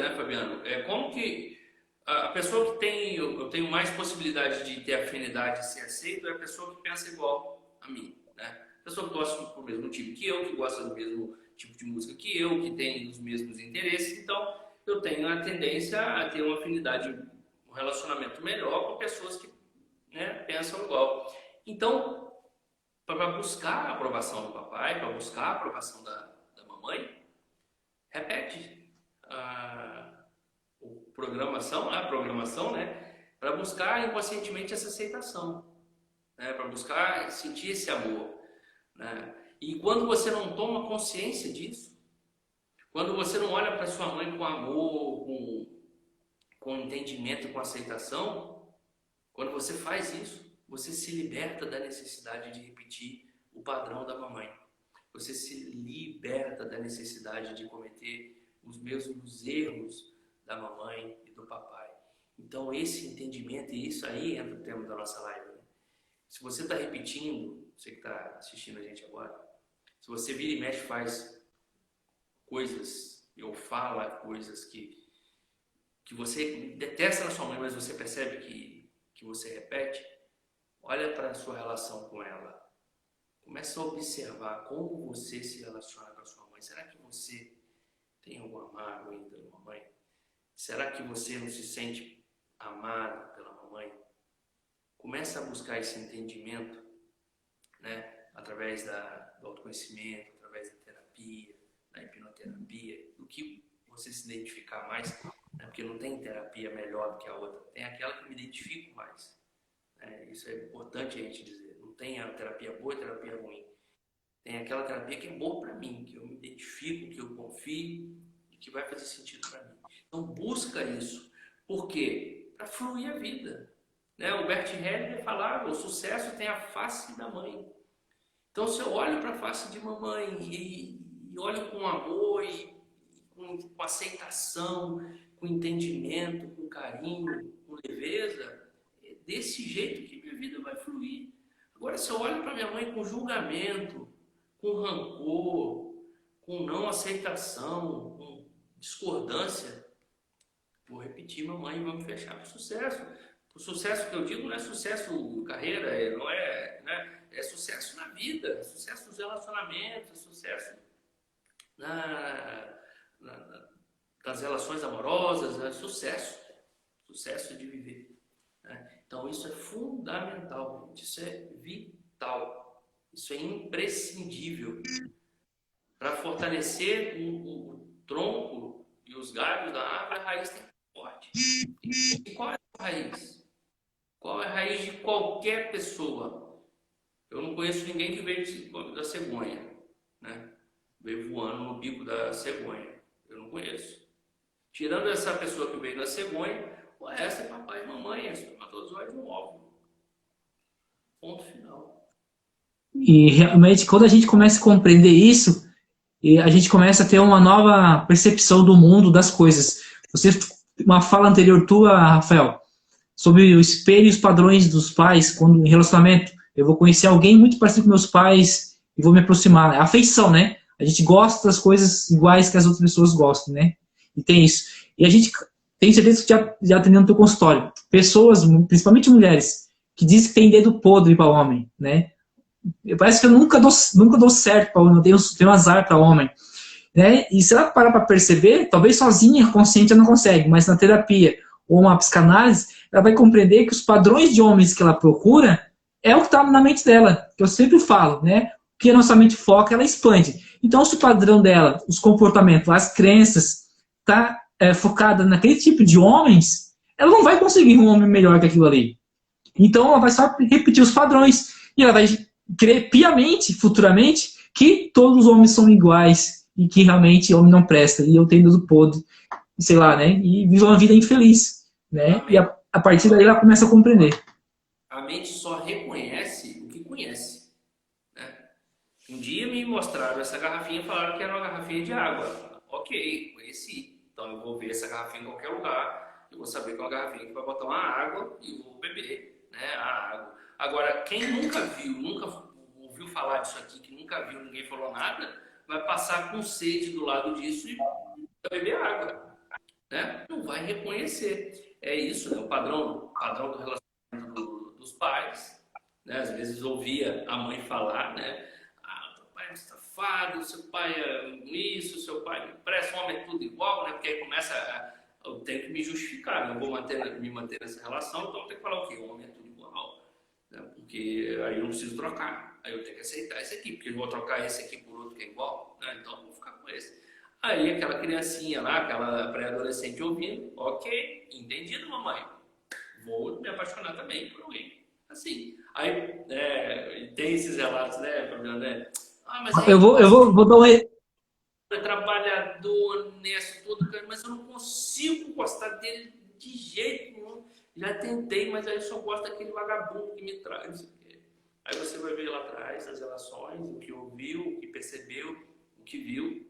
né, Fabiano? É como que a pessoa que eu tenho mais possibilidade de ter afinidade e ser aceito é a pessoa que pensa igual a mim, né? A pessoa que gosta do mesmo tipo que eu, que gosta do mesmo tipo de música que eu, que tem os mesmos interesses. Então, eu tenho a tendência a ter uma afinidade, um relacionamento melhor com pessoas que, né, pensam igual. Então, para buscar a aprovação do papai, para buscar a aprovação da mamãe, repete a programação, né? Para buscar inconscientemente essa aceitação, né? Para buscar sentir esse amor, né? E quando você não toma consciência disso, quando você não olha para sua mãe com amor, com entendimento, com aceitação, quando você faz isso, você se liberta da necessidade de repetir o padrão da mamãe. Você se liberta da necessidade de cometer os mesmos erros da mamãe e do papai. Então, esse entendimento, e isso aí entra no tema da nossa live, né? Se você está repetindo, você que está assistindo a gente agora, se você vira e mexe faz coisas ou fala coisas que você detesta na sua mãe, mas você percebe que você repete, olha para a sua relação com ela. Começa a observar como você se relaciona com a sua mãe. Será que você tem alguma mágoa ainda da mamãe? Será que você não se sente amado pela mamãe? Começa a buscar esse entendimento, né? Através do autoconhecimento, através da terapia, da hipnoterapia, do que você se identificar mais, né? Porque não tem terapia melhor do que a outra, tem aquela que eu me identifico mais. Isso é importante a gente dizer. Não tem a terapia boa e a terapia ruim. Tem aquela terapia que é boa para mim, que eu me identifico, que eu confio e que vai fazer sentido para mim. Então busca isso. Por quê? Para fluir a vida, né? O Bert Hellinger falava, o sucesso tem a face da mãe. Então se eu olho para a face de mamãe e olho com amor e com aceitação, com entendimento, com carinho, com leveza, é desse jeito que minha vida vai fluir. Agora, se eu olho para minha mãe com julgamento, com rancor, com não aceitação, com discordância, vou repetir, mamãe, vamos fechar para o sucesso. O sucesso que eu digo não é sucesso carreira, não é, né? É sucesso na vida, é sucesso nos relacionamentos, é sucesso na, nas relações amorosas, é sucesso de viver. Né? Então isso é fundamental, gente. Isso é vital, isso é imprescindível para fortalecer o tronco e os galhos da árvore. A raiz tem que ser forte. E qual é a raiz? Qual é a raiz de qualquer pessoa? Eu não conheço ninguém que veio da cegonha, né? Veio voando no bico da cegonha. Eu não conheço. Tirando essa pessoa que veio da cegonha, o resto é papai e mamãe, é espermatozoide no óvulo. Ponto final. E realmente, quando a gente começa a compreender isso, a gente começa a ter uma nova percepção do mundo, das coisas. Você, uma fala anterior tua, Rafael, sobre o espelho e os padrões dos pais, quando em relacionamento, eu vou conhecer alguém muito parecido com meus pais e vou me aproximar. É a afeição, né? A gente gosta das coisas iguais que as outras pessoas gostam, né? E tem isso. E a gente tem certeza que já atendendo no teu consultório, pessoas, principalmente mulheres, que dizem que tem dedo podre para homem, né? Parece que eu nunca dou certo para homem, eu tenho azar para homem. Né? E se ela parar para perceber, talvez sozinha, consciente, ela não consegue, mas na terapia ou uma psicanálise, ela vai compreender que os padrões de homens que ela procura é o que está na mente dela, que eu sempre falo, né? O que a nossa mente foca, ela expande. Então, se o padrão dela, os comportamentos, as crenças, está focada naquele tipo de homens, ela não vai conseguir um homem melhor que aquilo ali. Então, ela vai só repetir os padrões e ela vai crer piamente, futuramente, que todos os homens são iguais e que realmente homem não presta, e eu tenho dedo podre, sei lá, né? E vive uma vida infeliz, né? E a partir daí ela começa a compreender. A mente só reconhece o que conhece, né? Um dia me mostraram essa garrafinha e falaram que era uma garrafinha de água. Ok, conheci. Então eu vou ver essa garrafinha em qualquer lugar, eu vou saber que é uma garrafinha que vai botar uma água e vou beber, né? A água. Agora, quem nunca viu, nunca ouviu falar disso aqui, que nunca viu, ninguém falou nada, vai passar com sede do lado disso e vai beber água, né? Não vai reconhecer. É isso, né? O padrão do relacionamento dos pais, né? Às vezes ouvia a mãe falar, né? Ah, teu pai é um safado, seu pai é isso, seu pai não presta, o homem é tudo igual, né? Porque aí começa eu tenho que me justificar, não vou me manter nessa relação, então eu tenho que falar o quê? O homem é tudo igual, né? Porque aí eu não preciso trocar, aí eu tenho que aceitar esse aqui, porque eu vou trocar esse aqui por outro que é igual, né? Então eu vou ficar com esse. Aí aquela criancinha lá, aquela pré-adolescente ouvindo, ok, entendido, mamãe, vou me apaixonar também por alguém. Assim, aí tem esses relatos, né, Fabiano, né? Ah, mas aí eu vou dar um... é trabalhador, honesto, todo, mas eu não consigo gostar dele de jeito nenhum. Já tentei, mas aí eu só gosto daquele vagabundo que me traz. Aí você vai ver lá atrás as relações, o que ouviu, o que percebeu, o que viu,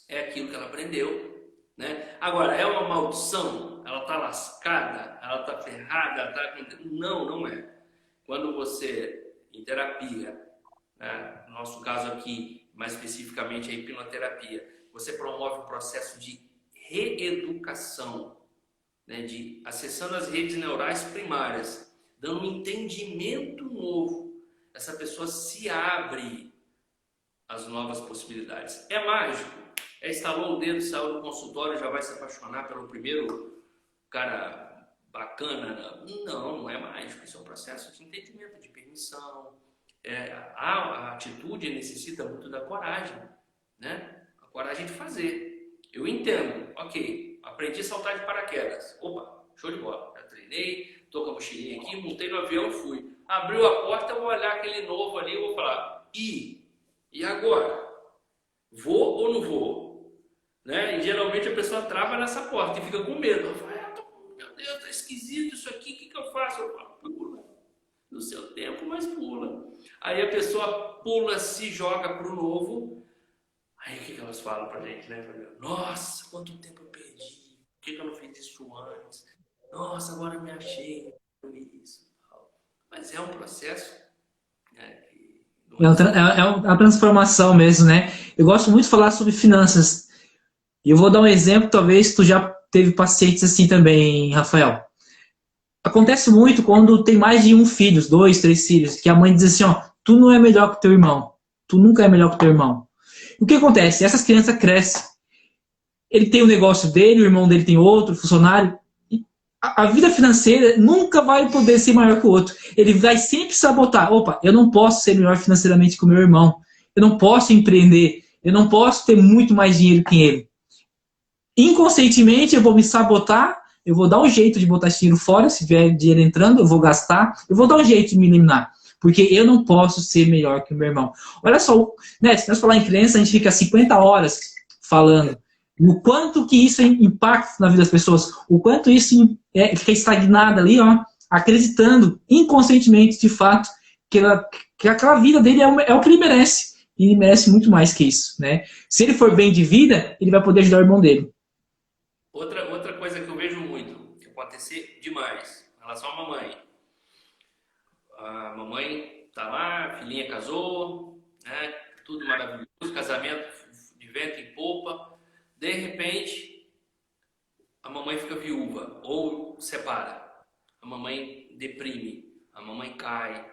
é aquilo que ela aprendeu, né? Agora, é uma maldição? Ela está lascada? Ela está ferrada? Ela tá... Não, não é. Quando você, em terapia, né, no nosso caso aqui, mais especificamente a hipnoterapia, você promove um processo de reeducação, né, de acessando as redes neurais primárias, dando um entendimento novo. Essa pessoa se abre às novas possibilidades. É mágico? Estalou o dedo, saiu do consultório, já vai se apaixonar pelo primeiro cara bacana? Não, não é mágico. Isso é um processo de entendimento, de permissão. A atitude necessita muito da coragem, né? A coragem de fazer. Eu entendo, ok, aprendi a saltar de paraquedas. Opa, show de bola. Já treinei, tô com a mochilinha aqui, montei no avião, fui. Abriu a porta, eu vou olhar aquele novo ali e vou falar, e agora? Vou ou não vou? Né? E geralmente a pessoa trava nessa porta e fica com medo. Fala, meu Deus, tá esquisito isso aqui, o que eu faço? Eu falo, pula. No seu tempo, mas pula. Aí a pessoa pula, se joga pro novo. Aí o que elas falam pra gente, né? Nossa, quanto tempo eu perdi. Por que eu não fiz isso antes? Nossa, agora eu me achei. Isso. Mas é um processo, né? É uma transformação mesmo, né? Eu gosto muito de falar sobre finanças. E eu vou dar um exemplo, talvez tu já teve pacientes assim também, Rafael. acontece muito quando tem mais de um filho, dois, três filhos, que a mãe diz assim, ó, tu não é melhor que teu irmão. Tu nunca é melhor que teu irmão. O que acontece? Essas crianças crescem. Ele tem o negócio dele, o irmão dele tem outro, funcionário. E a vida financeira nunca vai poder ser maior que o outro. Ele vai sempre sabotar. Opa, eu não posso ser melhor financeiramente que o meu irmão. Eu não posso empreender. Eu não posso ter muito mais dinheiro que ele. Inconscientemente eu vou me sabotar, eu vou dar um jeito de botar esse dinheiro fora, se tiver dinheiro entrando, eu vou gastar, eu vou dar um jeito de me eliminar. Porque eu não posso ser melhor que o meu irmão. Olha só, né, se nós falar em crença, a gente fica 50 horas falando. O quanto que isso impacta na vida das pessoas, o quanto isso fica estagnado ali, ó, acreditando inconscientemente, de fato, que aquela vida dele é o que ele merece. E ele merece muito mais que isso, né? Se ele for bem de vida, ele vai poder ajudar o irmão dele. Outra coisa que eu vejo muito acontecer demais em relação à mamãe. A mamãe tá lá, a filhinha casou, né? Tudo maravilhoso, casamento de vento em popa. De repente, a mamãe fica viúva ou separa. A mamãe deprime, a mamãe cai.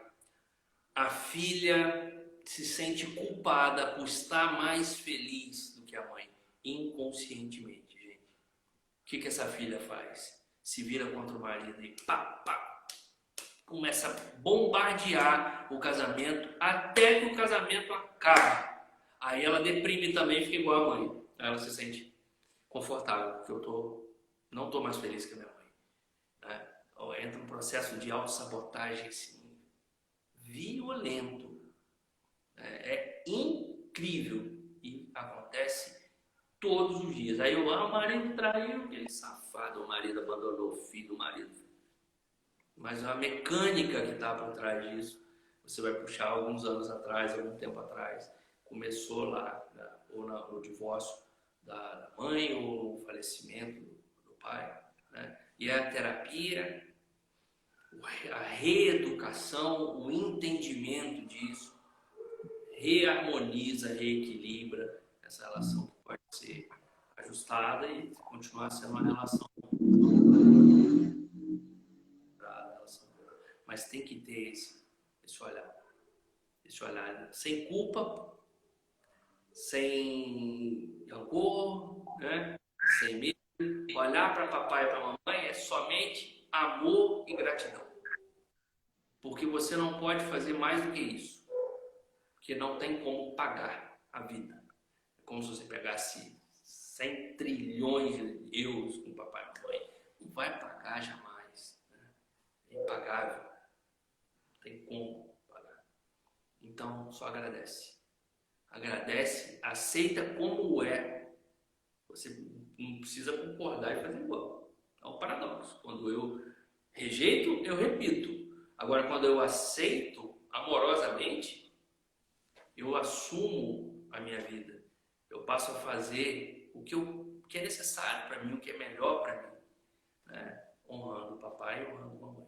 A filha se sente culpada por estar mais feliz do que a mãe, inconscientemente. O que essa filha faz? Se vira contra o marido e começa a bombardear o casamento até que o casamento acabe. Aí ela deprime também, fica igual a mãe. Aí ela se sente confortável, porque não estou mais feliz que a minha mãe. Né? Entra um processo de autossabotagem assim, violento. É incrível e acontece todos os dias. Aí o marido traiu, aquele safado, o marido abandonou o filho, o marido. Mas a mecânica que está por trás disso, você vai puxar alguns anos atrás, algum tempo atrás, começou lá, né, ou no divórcio da mãe, ou no falecimento do pai. Né? E a terapia, a reeducação, o entendimento disso, reharmoniza, reequilibra essa relação que pode ser ajustada e continuar sendo uma relação. Mas tem que ter esse olhar sem culpa, sem rancor, né? Sem medo. Olhar para papai e para mamãe é somente amor e gratidão. Porque você não pode fazer mais do que isso. Porque não tem como pagar a vida. É como se você pegasse 100 trilhões de euros com papai e mamãe. Não vai pagar jamais. Né? É impagável. Não tem como pagar. Então, só agradece. Agradece, aceita como é. Você não precisa concordar e fazer igual. É um paradoxo. Quando eu rejeito, eu repito. Agora, quando eu aceito amorosamente, eu assumo a minha vida. Eu passo a fazer o que é necessário para mim, o que é melhor para mim. Né? Honrando o papai e honrando a mamãe.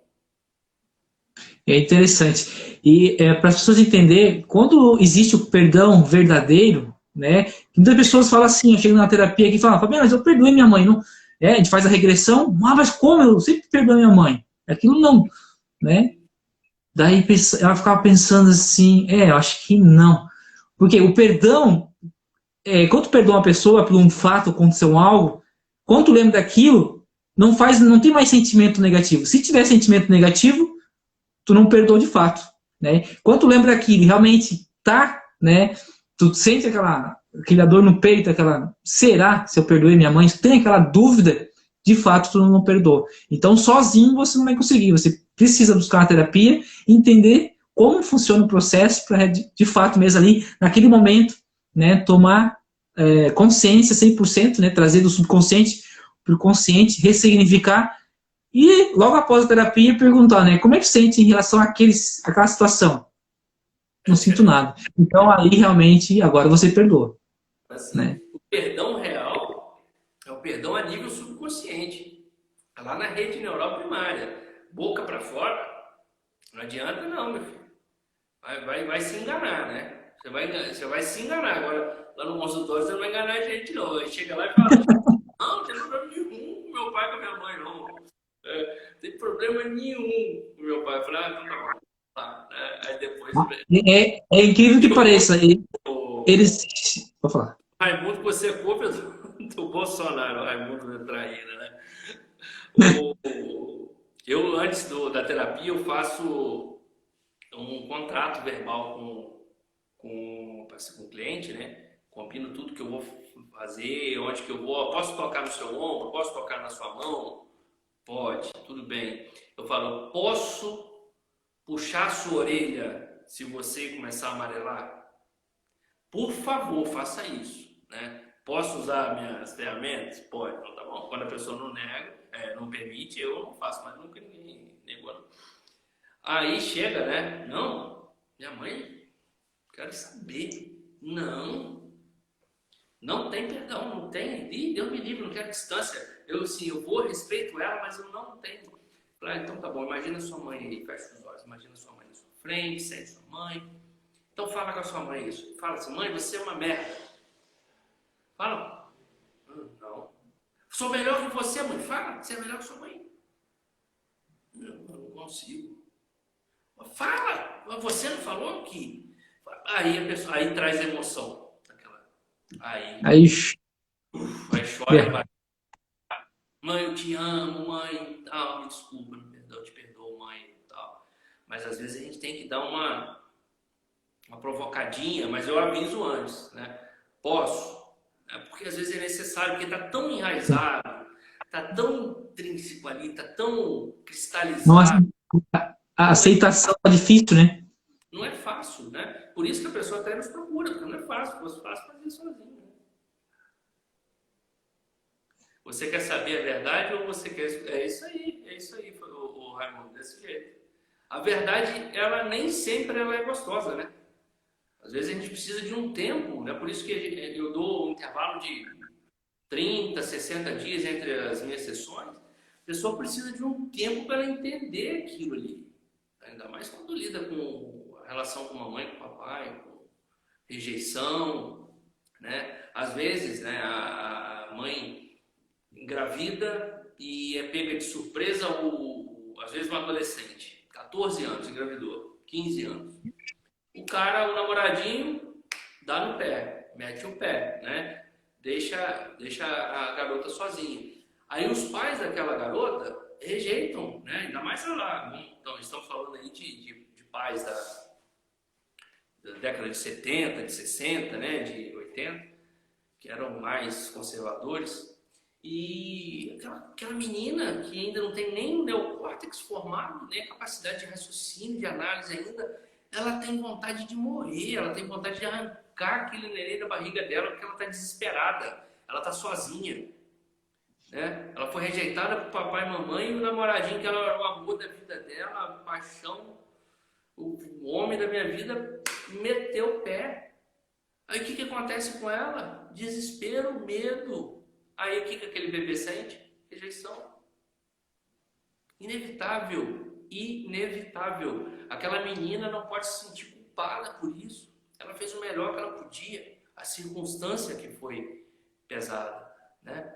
É interessante. E para as pessoas entenderem, quando existe o perdão verdadeiro, né? Muitas pessoas falam assim, eu chego na terapia aqui e falam, mas eu perdoei minha mãe. Não, a gente faz a regressão, mas como? Eu sempre perdoei minha mãe. Aquilo não, né? Daí ela ficava pensando assim, eu acho que não. Porque o perdão, quando tu perdoa uma pessoa por um fato, aconteceu algo, quando tu lembra daquilo, não tem mais sentimento negativo. Se tiver sentimento negativo, tu não perdoa de fato, né? Quando tu lembra daquilo, realmente tá, né? Tu sente aquela dor no peito, será se eu perdoei minha mãe? Tu tem aquela dúvida, de fato tu não perdoa. Então sozinho você não vai conseguir, você precisa buscar uma terapia, entender como funciona o processo para de fato mesmo ali, naquele momento, né, tomar consciência 100%, né, trazer do subconsciente para o consciente, ressignificar e logo após a terapia perguntar, né, como é que sente em relação àquela situação? Não sinto nada. Então aí realmente agora você perdoa. Assim, Né? o perdão real é o perdão a nível subconsciente. Lá na rede neural primária. Boca para fora, não adianta não, meu filho. Vai se enganar, né? Você vai se enganar. Agora, lá no consultório, você não vai enganar a gente, não. Aí chega lá e fala, não tem problema nenhum com meu pai e com a minha mãe, não. Tem problema problema nenhum. O meu pai falou, então tá bom. Tá, né? Aí depois É incrível que pareça. o Eles. Vou falar. Raimundo, você é cópia do Bolsonaro, o Raimundo da traíra, né? Eu, antes da terapia, eu faço um contrato verbal com o cliente, né? Combino tudo que eu vou fazer, onde que eu vou. Posso tocar no seu ombro? Posso tocar na sua mão? Pode, tudo bem. Eu falo, posso puxar a sua orelha se você começar a amarelar? Por favor, faça isso, né? Posso usar minhas ferramentas? Pode, então tá bom. Quando a pessoa não nega, não permite, eu não faço, mas nunca ninguém negou. Não. Aí chega, né? Não, minha mãe, quero saber. Não, não tem perdão, não tem. Ih, Deus me livre, não quero distância. Eu, sim, eu vou, respeito ela, mas eu não tenho. Falei, então tá bom, imagina sua mãe aí, fecha os olhos, imagina sua mãe na sua frente, sente sua mãe. Então fala com a sua mãe isso. Fala assim, mãe, você é uma merda. Fala. Não. Sou melhor que você, mãe. Fala, você é melhor que sua mãe. Não consigo. Fala. Você não falou que... Aí a pessoa, aí traz emoção. Aí chora. Mãe, eu te amo, mãe. Tal, me desculpa, eu te perdoo, mãe. Tal. Mas às vezes a gente tem que dar uma provocadinha, mas eu aviso antes, né? Posso? Porque às vezes é necessário, porque está tão enraizado, está tão intrínseco ali, está tão cristalizado. Nossa, a aceitação é difícil, né? Não é fácil, né? Por isso que a pessoa até nos procura, porque não é fácil, fosse fácil fazer sozinho. Né? Você quer saber a verdade ou você quer... É isso aí, o Raimundo, desse jeito. A verdade, ela nem sempre ela é gostosa, né? Às vezes a gente precisa de um tempo, né? Por isso que eu dou um intervalo de 30, 60 dias entre as minhas sessões. A pessoa precisa de um tempo para entender aquilo ali. Ainda mais quando lida com a relação com a mamãe, com o papai, com rejeição, né? Às vezes, né, a mãe engravida e é pega de surpresa, às vezes um adolescente, 14 anos, engravidou, 15 anos. O cara, o namoradinho, dá no pé, mete o pé, né? Deixa a garota sozinha. Aí os pais daquela garota rejeitam, né? Ainda mais lá. Então, estamos falando aí de pais da década de 70, de 60, né? De 80, que eram mais conservadores. E aquela menina que ainda não tem nem o neocórtex formado, nem a capacidade de raciocínio, de análise ainda, ela tem vontade de morrer, ela tem vontade de arrancar aquele neném da barriga dela, porque ela está desesperada, ela está sozinha. Né? Ela foi rejeitada por papai e mamãe, e o namoradinho, que era o amor da vida dela, a paixão, o homem da minha vida, meteu o pé. Aí o que acontece com ela? Desespero, medo. Aí o que aquele bebê sente? Rejeição. Inevitável. Inevitável. Aquela menina não pode se sentir culpada por isso. Ela fez o melhor que ela podia. A circunstância que foi pesada, né?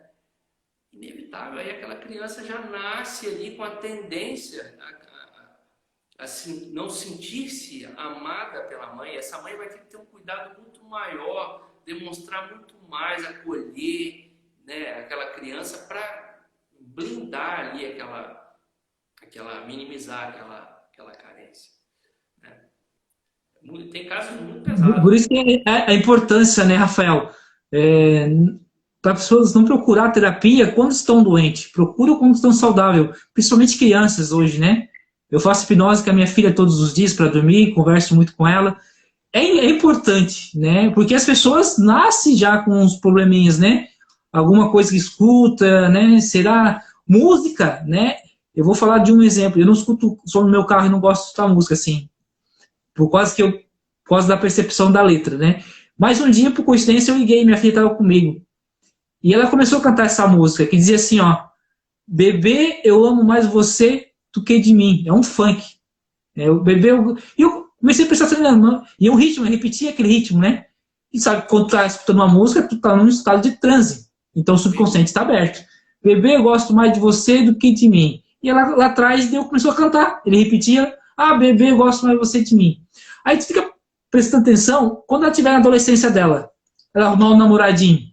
Inevitável. Aí aquela criança já nasce ali com a tendência a não sentir-se amada pela mãe. Essa mãe vai ter que ter um cuidado muito maior, demonstrar muito mais, acolher, né, aquela criança para blindar ali minimizar aquela carência. Né? Tem casos muito pesados. Por isso que a importância, né, Rafael? Para as pessoas não procurar terapia quando estão doentes, procuram quando estão saudáveis, principalmente crianças hoje, né? Eu faço hipnose com a minha filha todos os dias para dormir, converso muito com ela. É importante, né? Porque as pessoas nascem já com uns probleminhas, né? Alguma coisa que escuta, né? Será música, né? Eu vou falar de um exemplo. Eu não escuto só no meu carro e não gosto de escutar música assim, por causa da percepção da letra, né? Mas um dia, por coincidência, eu liguei, minha filha estava comigo. E ela começou a cantar essa música, que dizia assim, ó, bebê, eu amo mais você do que de mim. É um funk. E eu comecei a pensar assim, não, e é um ritmo, eu repetia aquele ritmo, né? E sabe, quando tu tá escutando uma música, tu tá num estado de transe. Então o subconsciente está aberto. Bebê, eu gosto mais de você do que de mim. e ela lá atrás começou a cantar. Ele repetia, ah, bebê, eu gosto mais de você de mim. Aí tu fica prestando atenção, quando ela estiver na adolescência dela, ela arrumar um namoradinho,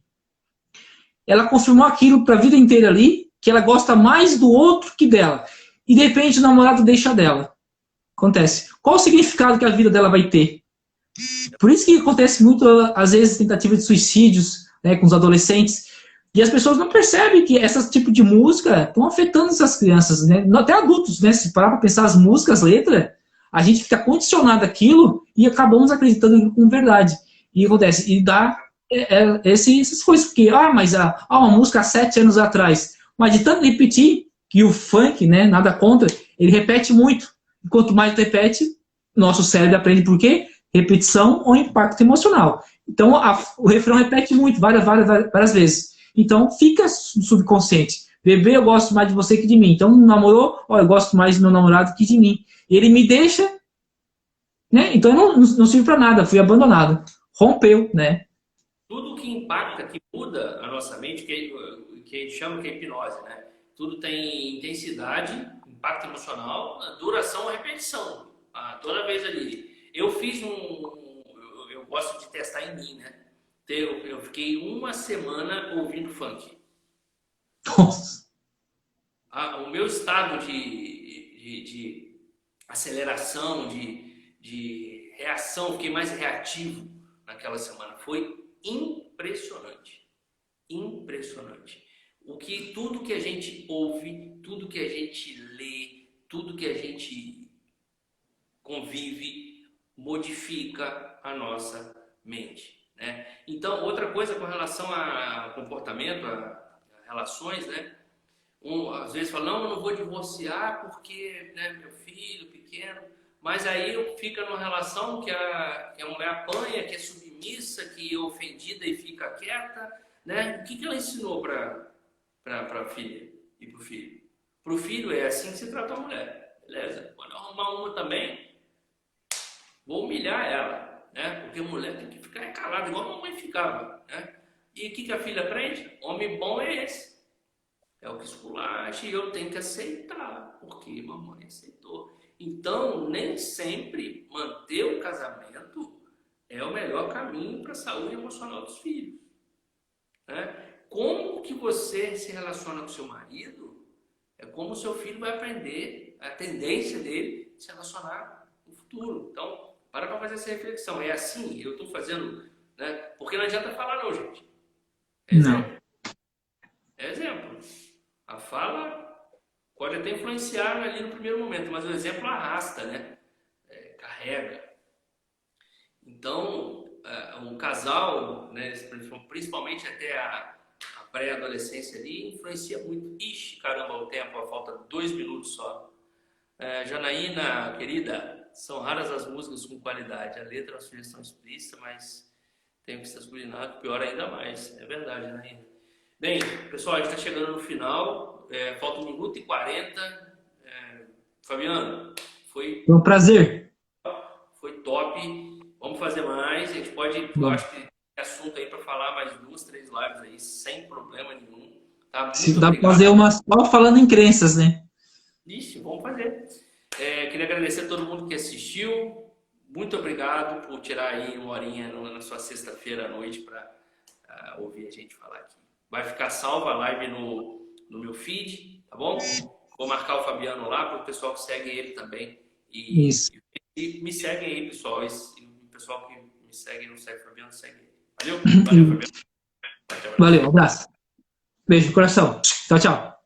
ela confirmou aquilo para a vida inteira ali, que ela gosta mais do outro que dela. E de repente o namorado deixa dela. Acontece. Qual o significado que a vida dela vai ter? Por isso que acontece muito, às vezes, tentativa de suicídios, né, com os adolescentes. E as pessoas não percebem que esse tipo de música estão afetando essas crianças, né? Até adultos, né? Se parar para pensar as músicas, as letras, a gente fica condicionado àquilo e acabamos acreditando com verdade. E acontece, e dá essas coisas, porque, mas uma música há 7 anos atrás, mas de tanto repetir, que o funk, né, nada contra, ele repete muito. E quanto mais repete, nosso cérebro aprende por quê? Repetição ou impacto emocional. Então, o refrão repete muito, várias vezes. Então, fica no subconsciente. Bebê, eu gosto mais de você que de mim. Então, namorou, eu gosto mais do meu namorado que de mim. Ele me deixa, né? Então, não sirvo para nada, fui abandonado. Rompeu, né? Tudo que impacta, que muda a nossa mente, que a gente chama que é hipnose, né? Tudo tem intensidade, impacto emocional, duração ou repetição. Toda vez ali. Eu fiz eu gosto de testar em mim, né? Eu fiquei 1 semana ouvindo funk. Nossa. O meu estado de aceleração, de reação, fiquei mais reativo naquela semana. Foi impressionante. Impressionante. Tudo que a gente ouve, tudo que a gente lê, tudo que a gente convive, modifica a nossa mente, né? Então, outra coisa com relação a comportamento, a relações, né? Às vezes fala, não, eu não vou divorciar porque, né, meu filho pequeno, mas aí fica numa relação que a mulher apanha, que é submissa, que é ofendida e fica quieta, né? O que ela ensinou para a filha e para o filho? Para o filho é assim que se trata a mulher, beleza? Quando eu arrumar uma também, vou humilhar ela, né? Porque mulher tem que ficar calada, igual a mamãe ficava, né? E o que a filha aprende? Homem bom é esse. É o que esculacha e eu tenho que aceitar, porque mamãe aceitou. Então, nem sempre manter o casamento é o melhor caminho para a saúde emocional dos filhos, né? Como que você se relaciona com seu marido é como o seu filho vai aprender a tendência dele de se relacionar no futuro. Então, para fazer essa reflexão. É assim, eu estou fazendo, né? Porque não adianta falar não, gente. Não. É exemplo. A fala pode até influenciar ali no primeiro momento, mas o exemplo arrasta, né? Carrega. Então, um casal, né, principalmente até a pré-adolescência ali, influencia muito. Ixi, caramba, o tempo, falta 2 minutos só. Janaína, querida, são raras as músicas com qualidade. A letra é uma sugestão explícita, mas tem que ser sublinhado, pior ainda mais. É verdade, Janaína. Bem, pessoal, a gente está chegando no final, falta 1 minuto e 40. Fabiano, foi um prazer. Foi top. Vamos fazer mais. A gente pode, eu acho que tem assunto aí para falar mais 2, 3 lives aí, sem problema nenhum. Tá? Muito Se dá para fazer uma só falando em crenças, né? Isso, vamos fazer. Queria agradecer a todo mundo que assistiu. Muito obrigado por tirar aí 1 horinha na sua sexta-feira à noite para ouvir a gente falar aqui. Vai ficar salva a live no meu feed, tá bom? Vou marcar o Fabiano lá para o pessoal que segue ele também. Isso. E me seguem aí, pessoal. O pessoal que me segue e não segue o Fabiano, segue ele. Valeu? Valeu, Fabiano. Valeu, um abraço. Beijo no coração. Tchau, tchau.